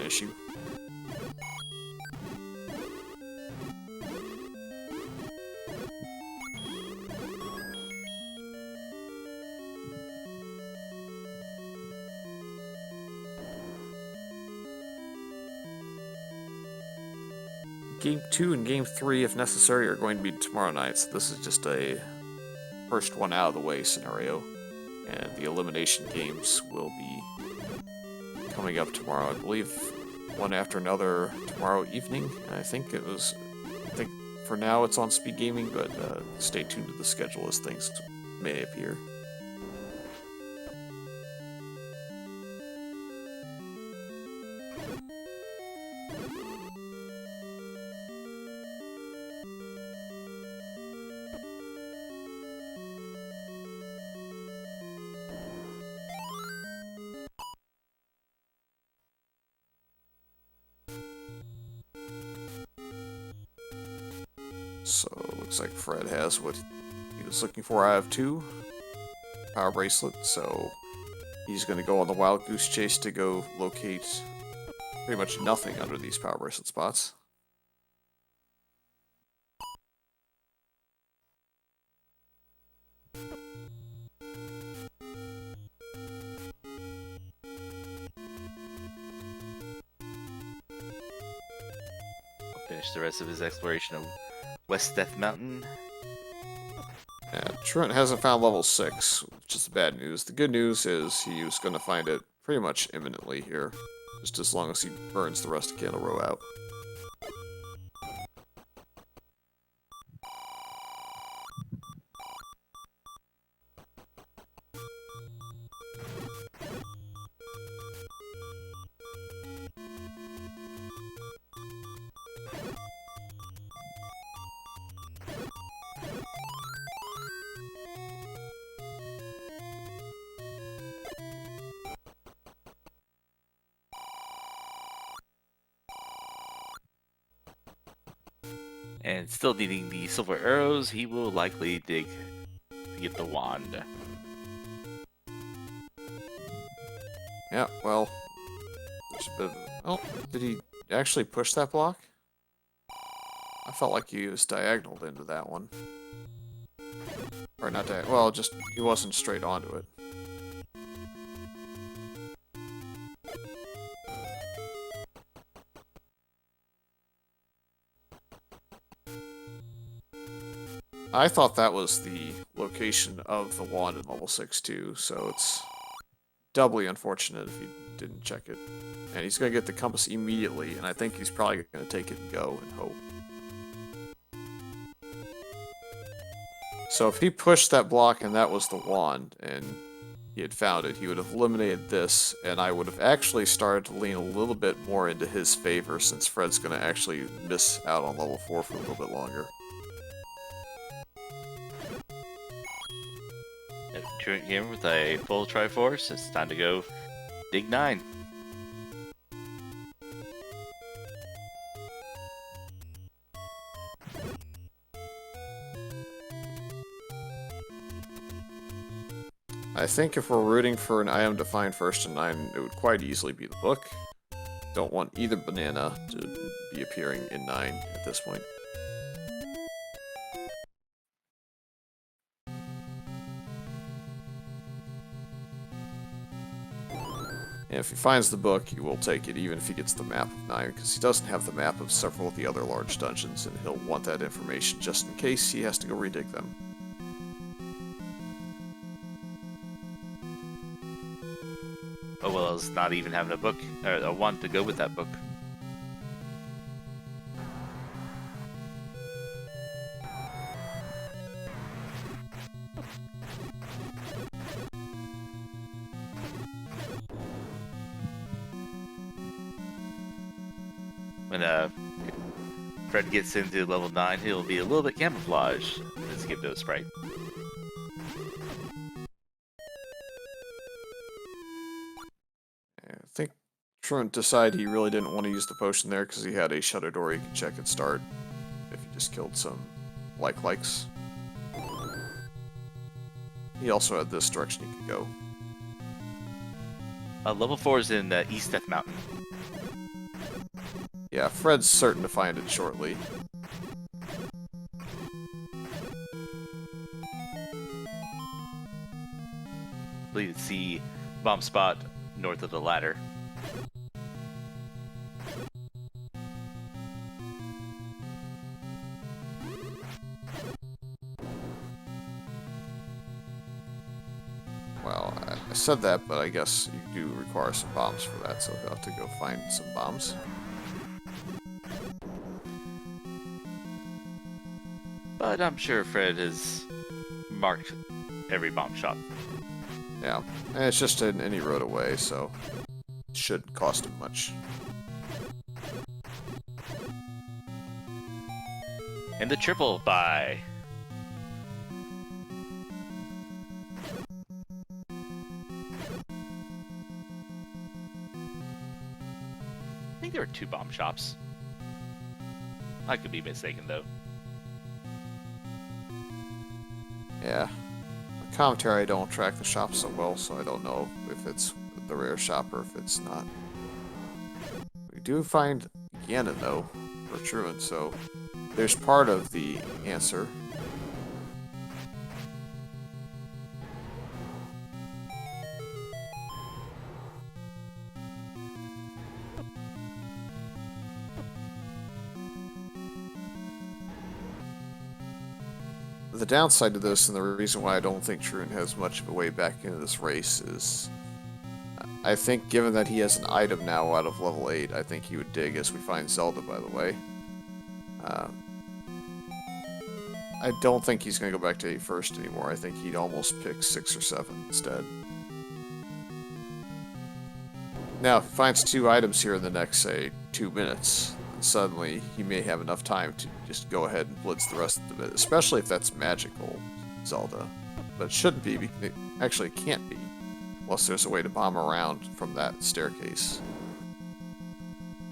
Speaker 2: issue. Game 2 and Game 3, if necessary, are going to be tomorrow night, so this is just a first one out of the way scenario. And the elimination games will be coming up tomorrow. I believe one after another tomorrow evening. I think for now it's on SpeedGaming, but stay tuned to the schedule as things may appear. So, looks like Fred has what he was looking for out of 2. Power Bracelet, so he's going to go on the Wild Goose Chase to go locate pretty much nothing under these Power Bracelet spots.
Speaker 1: Finish the rest of his exploration of West Death Mountain.
Speaker 2: Truant hasn't found level 6, which is the bad news. The good news is he was going to find it pretty much imminently here, just as long as he burns the rest of Candle Row out.
Speaker 1: And still needing the silver arrows, he will likely dig to get the wand.
Speaker 2: Yeah, well, there's a bit of, oh, did he actually push that block? I felt like he was diagonal into that one. Or not diagonal, well, just, he wasn't straight onto it. I thought that was the location of the wand in level 6 too, so it's doubly unfortunate if he didn't check it. And he's going to get the compass immediately, and I think he's probably going to take it and go and hope. So if he pushed that block and that was the wand, and he had found it, he would have eliminated this, and I would have actually started to lean a little bit more into his favor, since Fred's going to actually miss out on level 4 for a little bit longer.
Speaker 1: TruantGamer with a full triforce. It's time to go dig 9.
Speaker 2: I think if we're rooting for an item to find first in 9, it would quite easily be the book. Don't want either banana to be appearing in 9 at this point. And if he finds the book, he will take it, even if he gets the map of 9, because he doesn't have the map of several of the other large dungeons, and he'll want that information just in case he has to go redig them.
Speaker 1: Oh well, as not even having a book, or a wand to go with that book. When Fred gets into level 9, he'll be a little bit camouflaged. Let's give it a sprite.
Speaker 2: I think Truant decided he really didn't want to use the potion there because he had a shutter door he could check at start if he just killed some likes. He also had this direction he could go.
Speaker 1: Level 4 is in East Death Mountain.
Speaker 2: Yeah, Fred's certain to find it shortly.
Speaker 1: I believe it's the bomb spot north of the ladder.
Speaker 2: Well, I said that, but I guess you do require some bombs for that, so he'll have to go find some bombs.
Speaker 1: But I'm sure Fred has marked every bomb shot.
Speaker 2: Yeah, and it's just in any road away, so it shouldn't cost him much.
Speaker 1: And the triple buy. I think there were 2 bomb shops. I could be mistaken though.
Speaker 2: Yeah. The commentary, I don't track the shop so well, so I don't know if it's the rare shop or if it's not. We do find Ganon, though, for Truant, so there's part of the answer. The downside to this, and the reason why I don't think Truant has much of a way back into this race, is I think given that he has an item now out of level 8, I think he would dig as we find Zelda, by the way. I don't think he's going to go back to 8 first anymore. I think he'd almost pick 6 or 7 instead. Now, if he finds 2 items here in the next, say, 2 minutes, suddenly he may have enough time to just go ahead and blitz the rest of it, especially if that's magical Zelda. But it shouldn't be, it actually can't be, unless there's a way to bomb around from that staircase.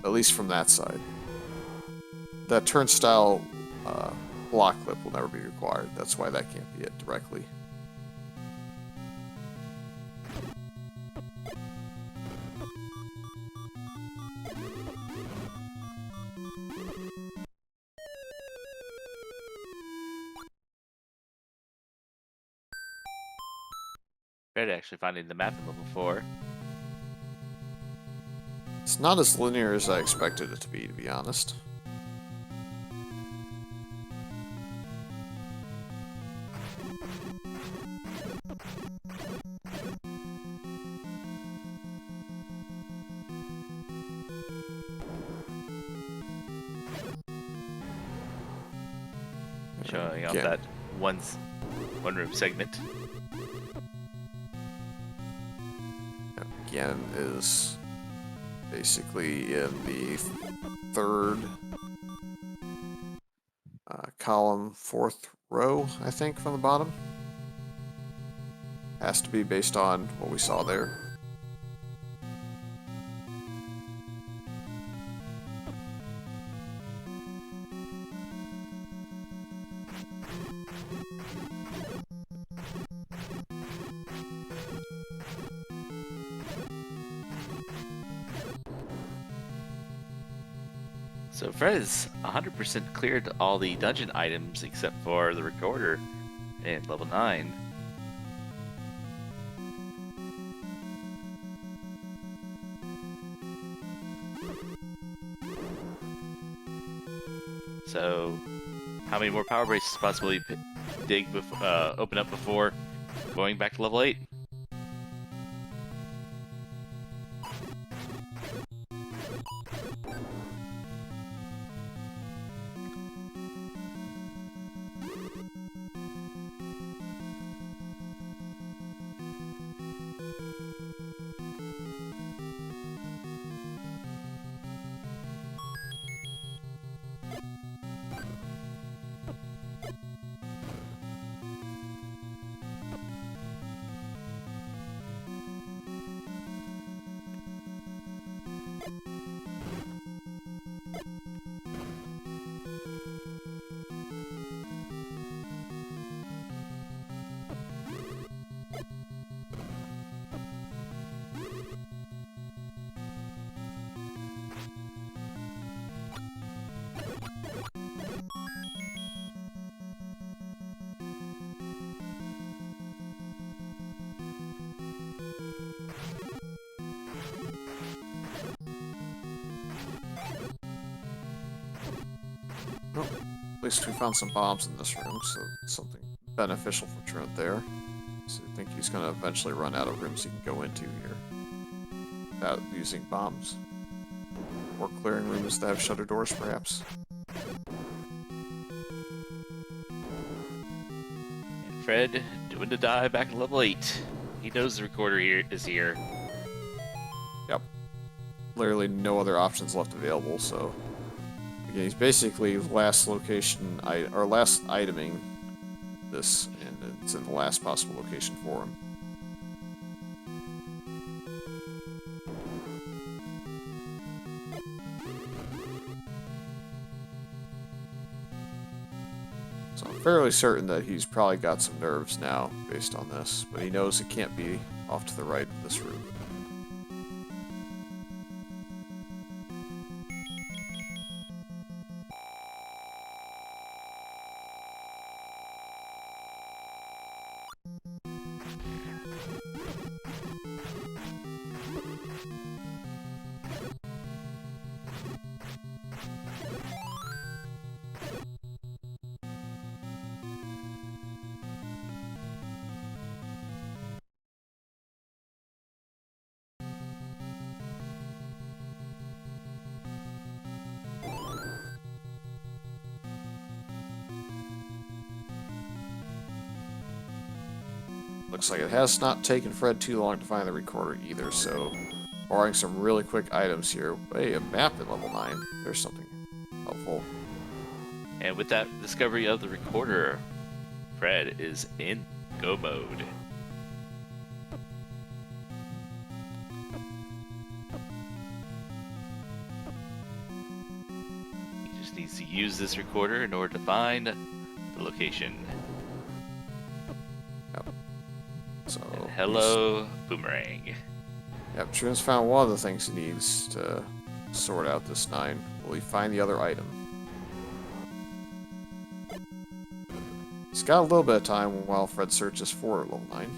Speaker 2: At least from that side. That turnstile block clip will never be required, that's why that can't be it directly.
Speaker 1: Fred actually finding the map in level 4.
Speaker 2: It's not as linear as I expected it to be honest.
Speaker 1: Showing off
Speaker 2: Again.
Speaker 1: that one room segment.
Speaker 2: Again is basically in the 3rd column, 4th row, I think, from the bottom. Has to be based on what we saw there.
Speaker 1: So Fred has 100% cleared all the dungeon items except for the recorder in level 9. So, how many more power base spots will he open up before going back to level 8?
Speaker 2: least we found some bombs in this room, so something beneficial for Truant there. So I think he's gonna eventually run out of rooms he can go into here without using bombs. Or clearing rooms that have shutter doors, perhaps.
Speaker 1: And Fred doing the dive back at level 8. He knows the recorder here is here.
Speaker 2: Yep. Literally no other options left available, so again, he's basically last location or last iteming this, and it's in the last possible location for him. So I'm fairly certain that he's probably got some nerves now based on this, but he knows it can't be off to the right of this room. Looks like it has not taken Fred too long to find the recorder either, so barring some really quick items here. Hey, a map at level 9. There's something helpful.
Speaker 1: And with that discovery of the recorder, Fred is in go mode. He just needs to use this recorder in order to find the location.
Speaker 2: Yep. So
Speaker 1: And hello, Boomerang.
Speaker 2: Yep, Truant's found one of the things he needs to sort out this 9. Will he find the other item? He's got a little bit of time while Fred searches for level 9.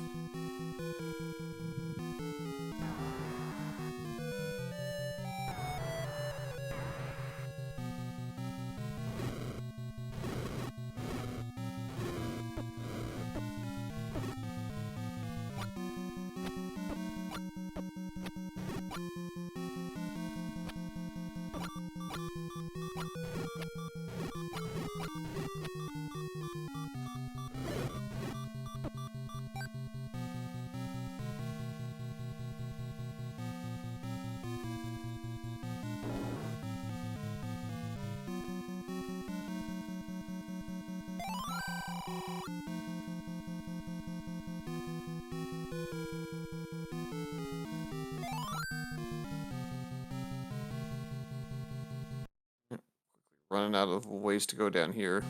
Speaker 2: Running out of ways to go down here,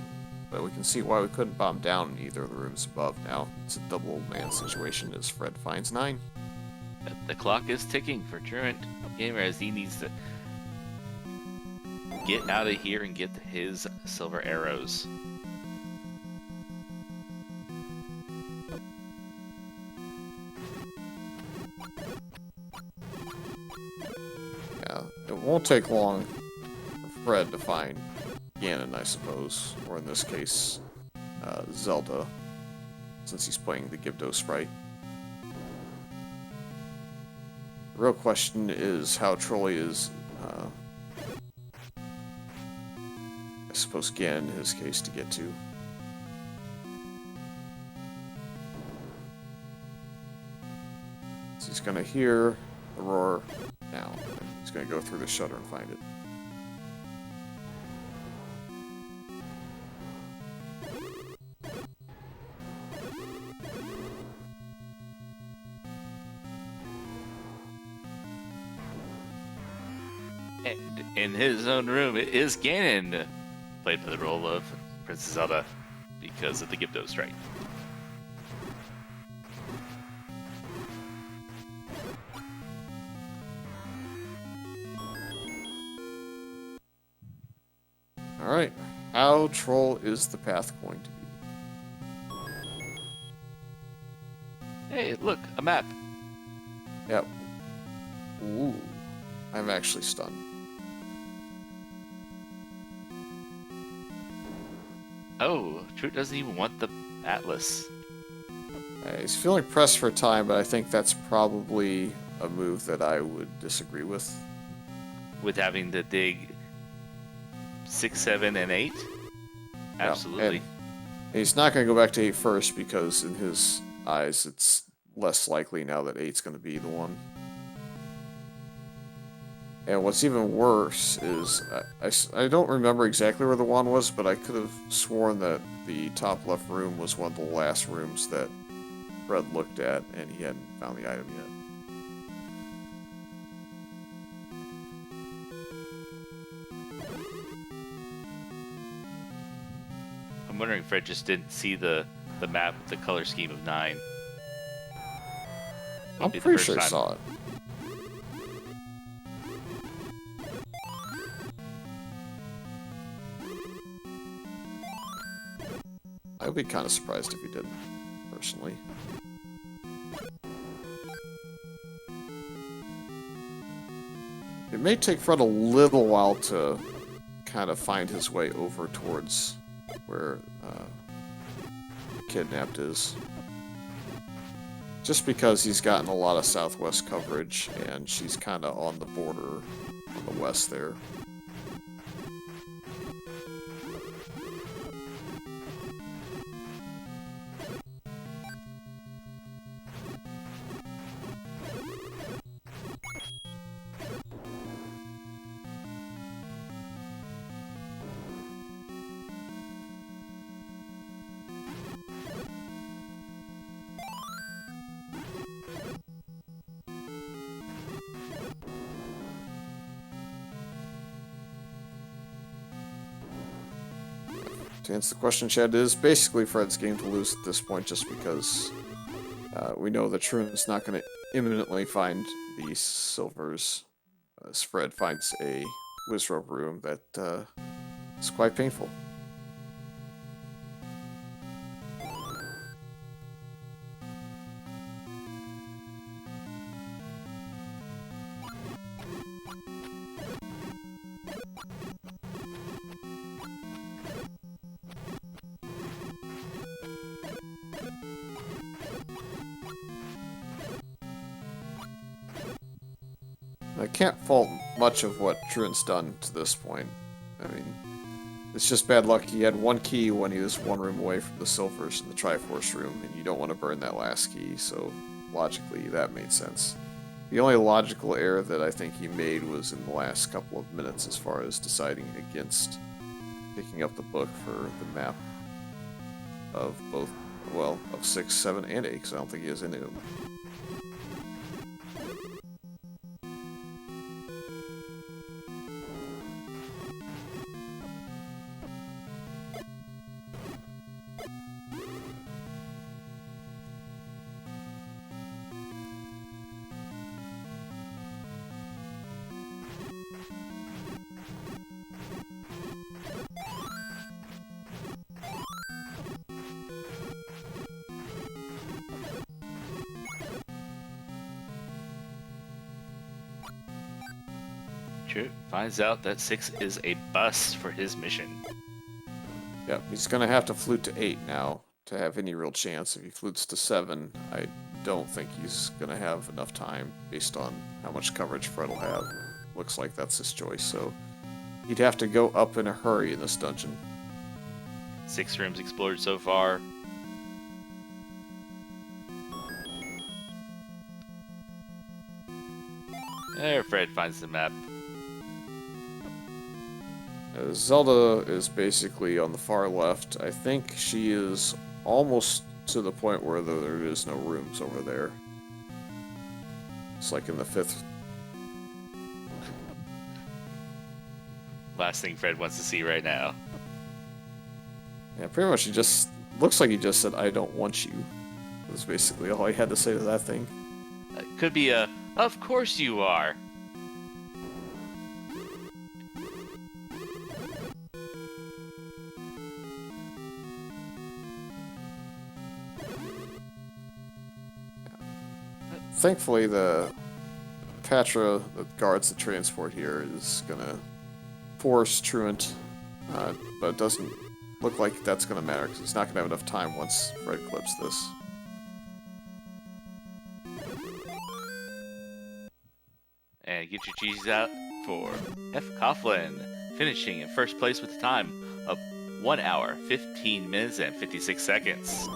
Speaker 2: but we can see why we couldn't bomb down in either of the rooms above now. It's a double man situation as Fred finds 9.
Speaker 1: The clock is ticking for TruantGamer as he needs to get out of here and get his silver arrows.
Speaker 2: Yeah, it won't take long for Fred to find Ganon, I suppose, or in this case, Zelda, since he's playing the Gibdo sprite. The real question is how Trolley is, I suppose, Ganon in his case to get to. So he's gonna hear the roar now. He's gonna go through the shutter and find it.
Speaker 1: And in his own room, it is Ganon, played by the role of Princess Zelda because of the Gibdo strike.
Speaker 2: Alright, how troll is the path going to be?
Speaker 1: Hey, look, a map.
Speaker 2: Yep. Ooh, I'm actually stunned.
Speaker 1: Oh, Truant doesn't even want the Atlas.
Speaker 2: He's feeling pressed for time, but I think that's probably a move that I would disagree with.
Speaker 1: With having to dig 6, 7, and 8? Absolutely.
Speaker 2: Yeah, and he's not going to go back to 8 first because in his eyes it's less likely now that 8's going to be the one. And what's even worse is, I don't remember exactly where the wand was, but I could have sworn that the top left room was one of the last rooms that Fred looked at, and he hadn't found the item yet.
Speaker 1: I'm wondering if Fred just didn't see the map with the color scheme of 9.
Speaker 2: I'm pretty sure I saw it. I'd be kind of surprised if he didn't, personally. It may take Fred a little while to kind of find his way over towards where Kidnapped is. Just because he's gotten a lot of southwest coverage, and she's kind of on the border on the west there. To answer the question, Chad, it is basically Fred's game to lose at this point, just because we know that Truant's not going to imminently find the silvers, as Fred finds a Wizrobe room that is quite painful. I can't fault much of what Truant's done to this point. I mean, it's just bad luck. He had one key when he was one room away from the silvers in the triforce room, and you don't want to burn that last key, so logically that made sense. The only logical error that I think he made was in the last couple of minutes as far as deciding against picking up the book for the map of both, well, of 6, 7, and 8, because I don't think he has any of them.
Speaker 1: Truant finds out that 6 is a bust for his mission.
Speaker 2: Yep, he's going to have to flute to 8 now to have any real chance. If he flutes to 7, I don't think he's going to have enough time based on how much coverage Fred will have. Looks like that's his choice, so he'd have to go up in a hurry in this dungeon.
Speaker 1: 6 rooms explored so far. There, Fred finds the map.
Speaker 2: Zelda is basically on the far left. I think she is almost to the point where there is no rooms over there. It's like in the 5th.
Speaker 1: Last thing Fred wants to see right now.
Speaker 2: Yeah, pretty much he just looks like he just said, "I don't want you." That's basically all he had to say to that thing.
Speaker 1: Could be a, "Of course you are."
Speaker 2: Thankfully, the Patra that guards the transport here is gonna force Truant, but it doesn't look like that's going to matter, because he's not going to have enough time once Fred clips this.
Speaker 1: And get your cheese out for fcoughlin, finishing in first place with a time of 1 hour, 15 minutes, and 56 seconds.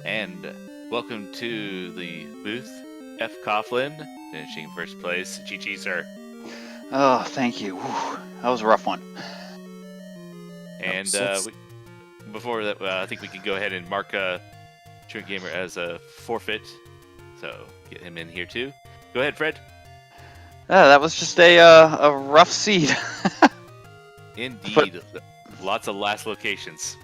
Speaker 1: And welcome to the booth, fcoughlin, finishing first place. GG, sir.
Speaker 3: Oh, thank you. Whew. That was a rough one.
Speaker 1: And before that, I think we can go ahead and mark TruantGamer as a forfeit. So get him in here too. Go ahead, Fred.
Speaker 3: That was just a rough seed.
Speaker 1: Indeed. Lots of last locations.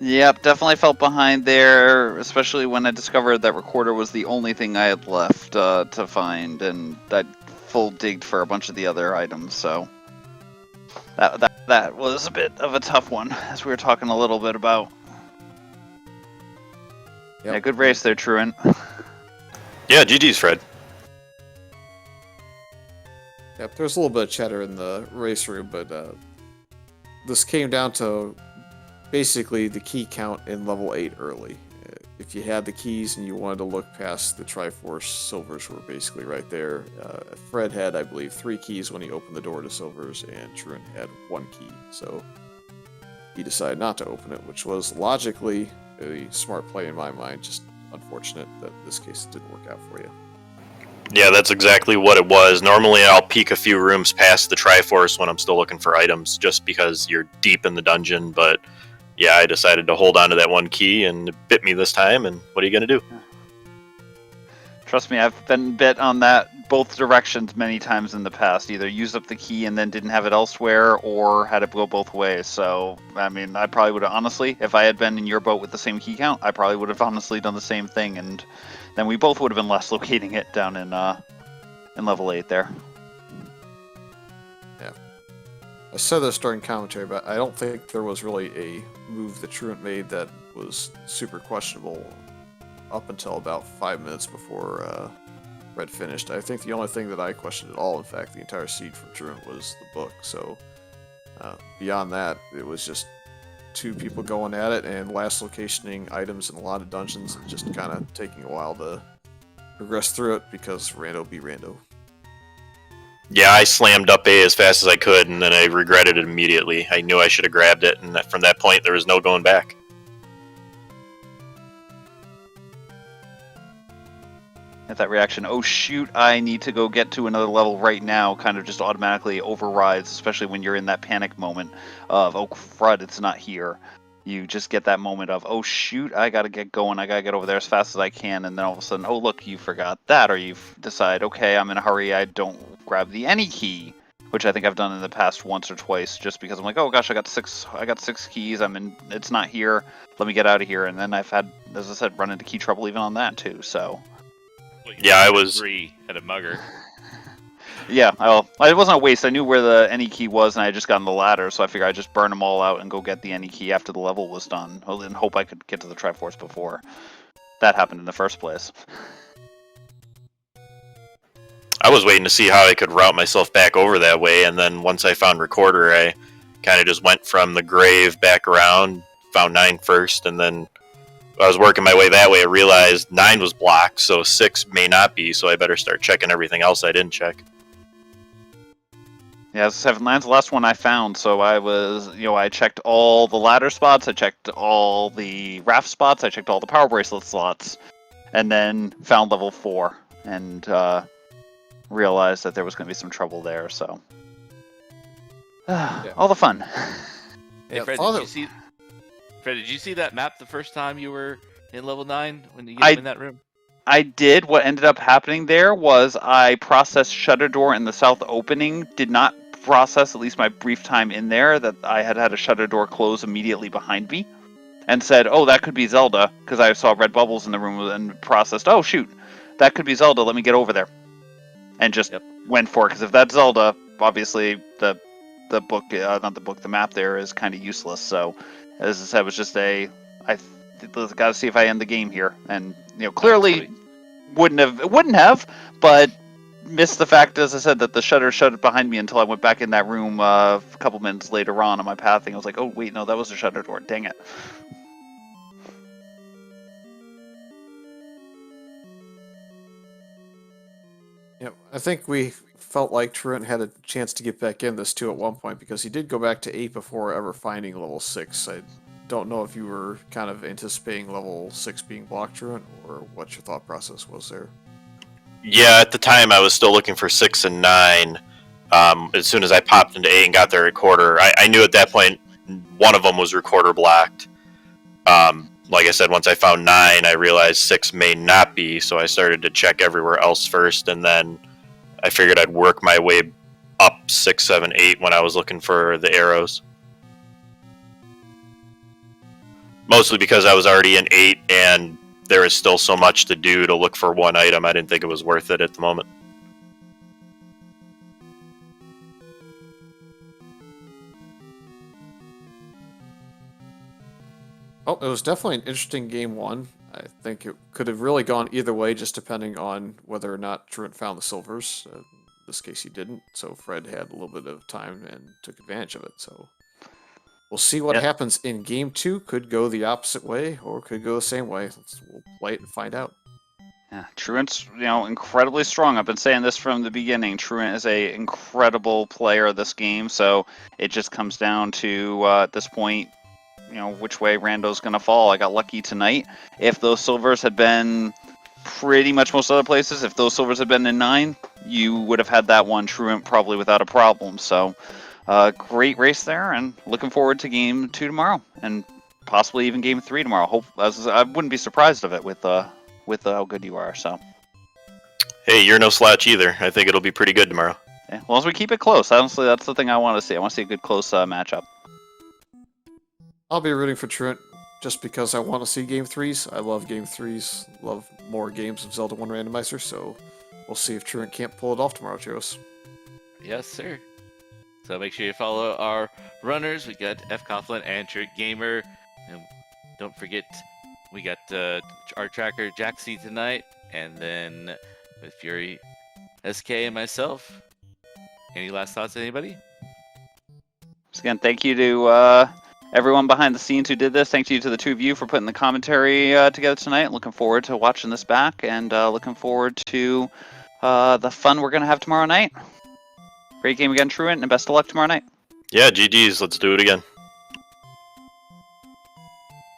Speaker 3: Yep, definitely felt behind there, especially when I discovered that recorder was the only thing I had left to find, and I full digged for a bunch of the other items, so that was a bit of a tough one, as we were talking a little bit about.
Speaker 2: Yep.
Speaker 3: Yeah, good race there, Truant.
Speaker 4: Yeah, GG's, Fred.
Speaker 2: Yep, there's a little bit of chatter in the race room, but this came down to basically the key count in level 8 early. If you had the keys and you wanted to look past the Triforce, Silvers were basically right there. Fred had, I believe, 3 keys when he opened the door to Silvers, and Truant had 1 key. So he decided not to open it, which was logically a smart play in my mind. Just unfortunate that in this case it didn't work out for you.
Speaker 4: Yeah, that's exactly what it was. Normally I'll peek a few rooms past the Triforce when I'm still looking for items, just because you're deep in the dungeon, but yeah, I decided to hold on to that 1 key, and it bit me this time, and what are you going to do?
Speaker 3: Trust me, I've been bit on that both directions many times in the past. Either used up the key and then didn't have it elsewhere, or had it go both ways. So, I mean, I probably would have, honestly, if I had been in your boat with the same key count, I probably would have honestly done the same thing, and then we both would have been less locating it down in level 8 there.
Speaker 2: Yeah. I said this during commentary, but I don't think there was really a move that Truant made that was super questionable up until about 5 minutes before Red finished. I think the only thing that I questioned at all, in fact, the entire seed from Truant, was the book. So beyond that, it was just 2 people going at it and last locationing items in a lot of dungeons and just kind of taking a while to progress through it because Rando be Rando.
Speaker 4: Yeah, I slammed up A as fast as I could, and then I regretted it immediately. I knew I should have grabbed it, and from that point, there was no going back.
Speaker 3: At that reaction, oh shoot, I need to go get to another level right now, kind of just automatically overrides, especially when you're in that panic moment of, oh crud, it's not here. You just get that moment of, oh shoot, I gotta get going, I gotta get over there as fast as I can, and then all of a sudden, oh look, you forgot that, or you decide, okay, I'm in a hurry, I don't grab the any key, which I think I've done in the past once or twice, just because I'm like, oh gosh, I got six keys, it's not here, let me get out of here, and then I've had, as I said, run into key trouble even on that too, so.
Speaker 1: Well,
Speaker 4: Yeah, I was
Speaker 1: 3 at a mugger.
Speaker 3: Yeah, well, it wasn't a waste. I knew where the any key was, and I had just gotten the ladder, so I figured I'd just burn them all out and go get the any key after the level was done, and hope I could get to the Triforce before that happened in the first place.
Speaker 4: I was waiting to see how I could route myself back over that way, and then once I found Recorder, I kind of just went from the grave back around, found 9 first, and then I was working my way that way. I realized 9 was blocked, so 6 may not be, so I better start checking everything else I didn't check.
Speaker 3: Yeah, 7 land's the last one I found, so I was, I checked all the ladder spots, I checked all the raft spots, I checked all the power bracelet slots, and then found level 4, and realized that there was going to be some trouble there, so. All the fun.
Speaker 1: Hey,
Speaker 2: Yeah,
Speaker 1: Fred,
Speaker 2: thought
Speaker 1: did you
Speaker 2: it-
Speaker 1: see? Fred, did you see that map the first time you were in level 9 when you get
Speaker 3: I-
Speaker 1: him in that room?
Speaker 3: I did. What ended up happening there was I processed Shutter Door in the south opening. Did not process, at least my brief time in there, that I had had a Shutter Door close immediately behind me, and said, "Oh, that could be Zelda," because I saw red bubbles in the room and processed. "Oh shoot, that could be Zelda. Let me get over there," and just
Speaker 1: Yep.
Speaker 3: went for it. Because if that's Zelda, obviously the book, not the book, the map there is kind of useless. So, as I said, it was just I got to see if I end the game here, and clearly wouldn't have, but missed the fact, as I said, that the shutter shut behind me until I went back in that room a couple minutes later on my pathing. I was like, oh wait, no, that was the shutter door. Dang it.
Speaker 2: Yeah, I think we felt like Truant had a chance to get back in this too at one point because he did go back to 8 before ever finding level 6. I don't know if you were kind of anticipating level 6 being blocked, Truant, or what your thought process was there.
Speaker 4: Yeah, at the time I was still looking for 6 and 9. As soon as I popped into 8 and got the recorder, I knew at that point one of them was recorder blocked. Like I said, once I found 9, I realized 6 may not be, so I started to check everywhere else first, and then I figured I'd work my way up 6, 7, 8 when I was looking for the arrows. Mostly because I was already in 8, and there is still so much to do to look for one item. I didn't think it was worth it at the moment.
Speaker 2: Oh, it was definitely an interesting game 1. I think it could have really gone either way, just depending on whether or not Truant found the silvers. In this case, he didn't, so Fred had a little bit of time and took advantage of it. So we'll see what
Speaker 3: Yep.
Speaker 2: happens in game 2. Could go the opposite way, or could go the same way. We'll play it and find out.
Speaker 3: Yeah, Truant's incredibly strong. I've been saying this from the beginning. Truant is a incredible player of this game, so it just comes down to at this point, which way Rando's going to fall. I got lucky tonight. If those silvers had been pretty much most other places, if those silvers had been in 9, you would have had that one Truant probably without a problem. So, great race there, and looking forward to game 2 tomorrow, and possibly even game 3 tomorrow. I wouldn't be surprised of it with how good you are. So,
Speaker 4: Hey, you're no slouch either. I think it'll be pretty good tomorrow.
Speaker 3: yeah, as long as we keep it close. Honestly, that's the thing I want to see. I want to see a good close matchup.
Speaker 2: I'll be rooting for Truant just because I want to see game 3s. I love game 3s. Love more games of Zelda 1 Randomizer, so we'll see if Truant can't pull it off tomorrow, Cheros.
Speaker 1: Yes, sir. So make sure you follow our runners. We got fcoughlin and TruantGamer, and don't forget we got our tracker Jaxie tonight, and then with Fury, SK, and myself. Any last thoughts, anybody?
Speaker 3: So again, thank you to everyone behind the scenes who did this. Thank you to the 2 of you for putting the commentary together tonight. Looking forward to watching this back, and looking forward to the fun we're going to have tomorrow night. Great game again, Truant, and best of luck tomorrow night.
Speaker 4: Yeah, GG's. Let's do it again.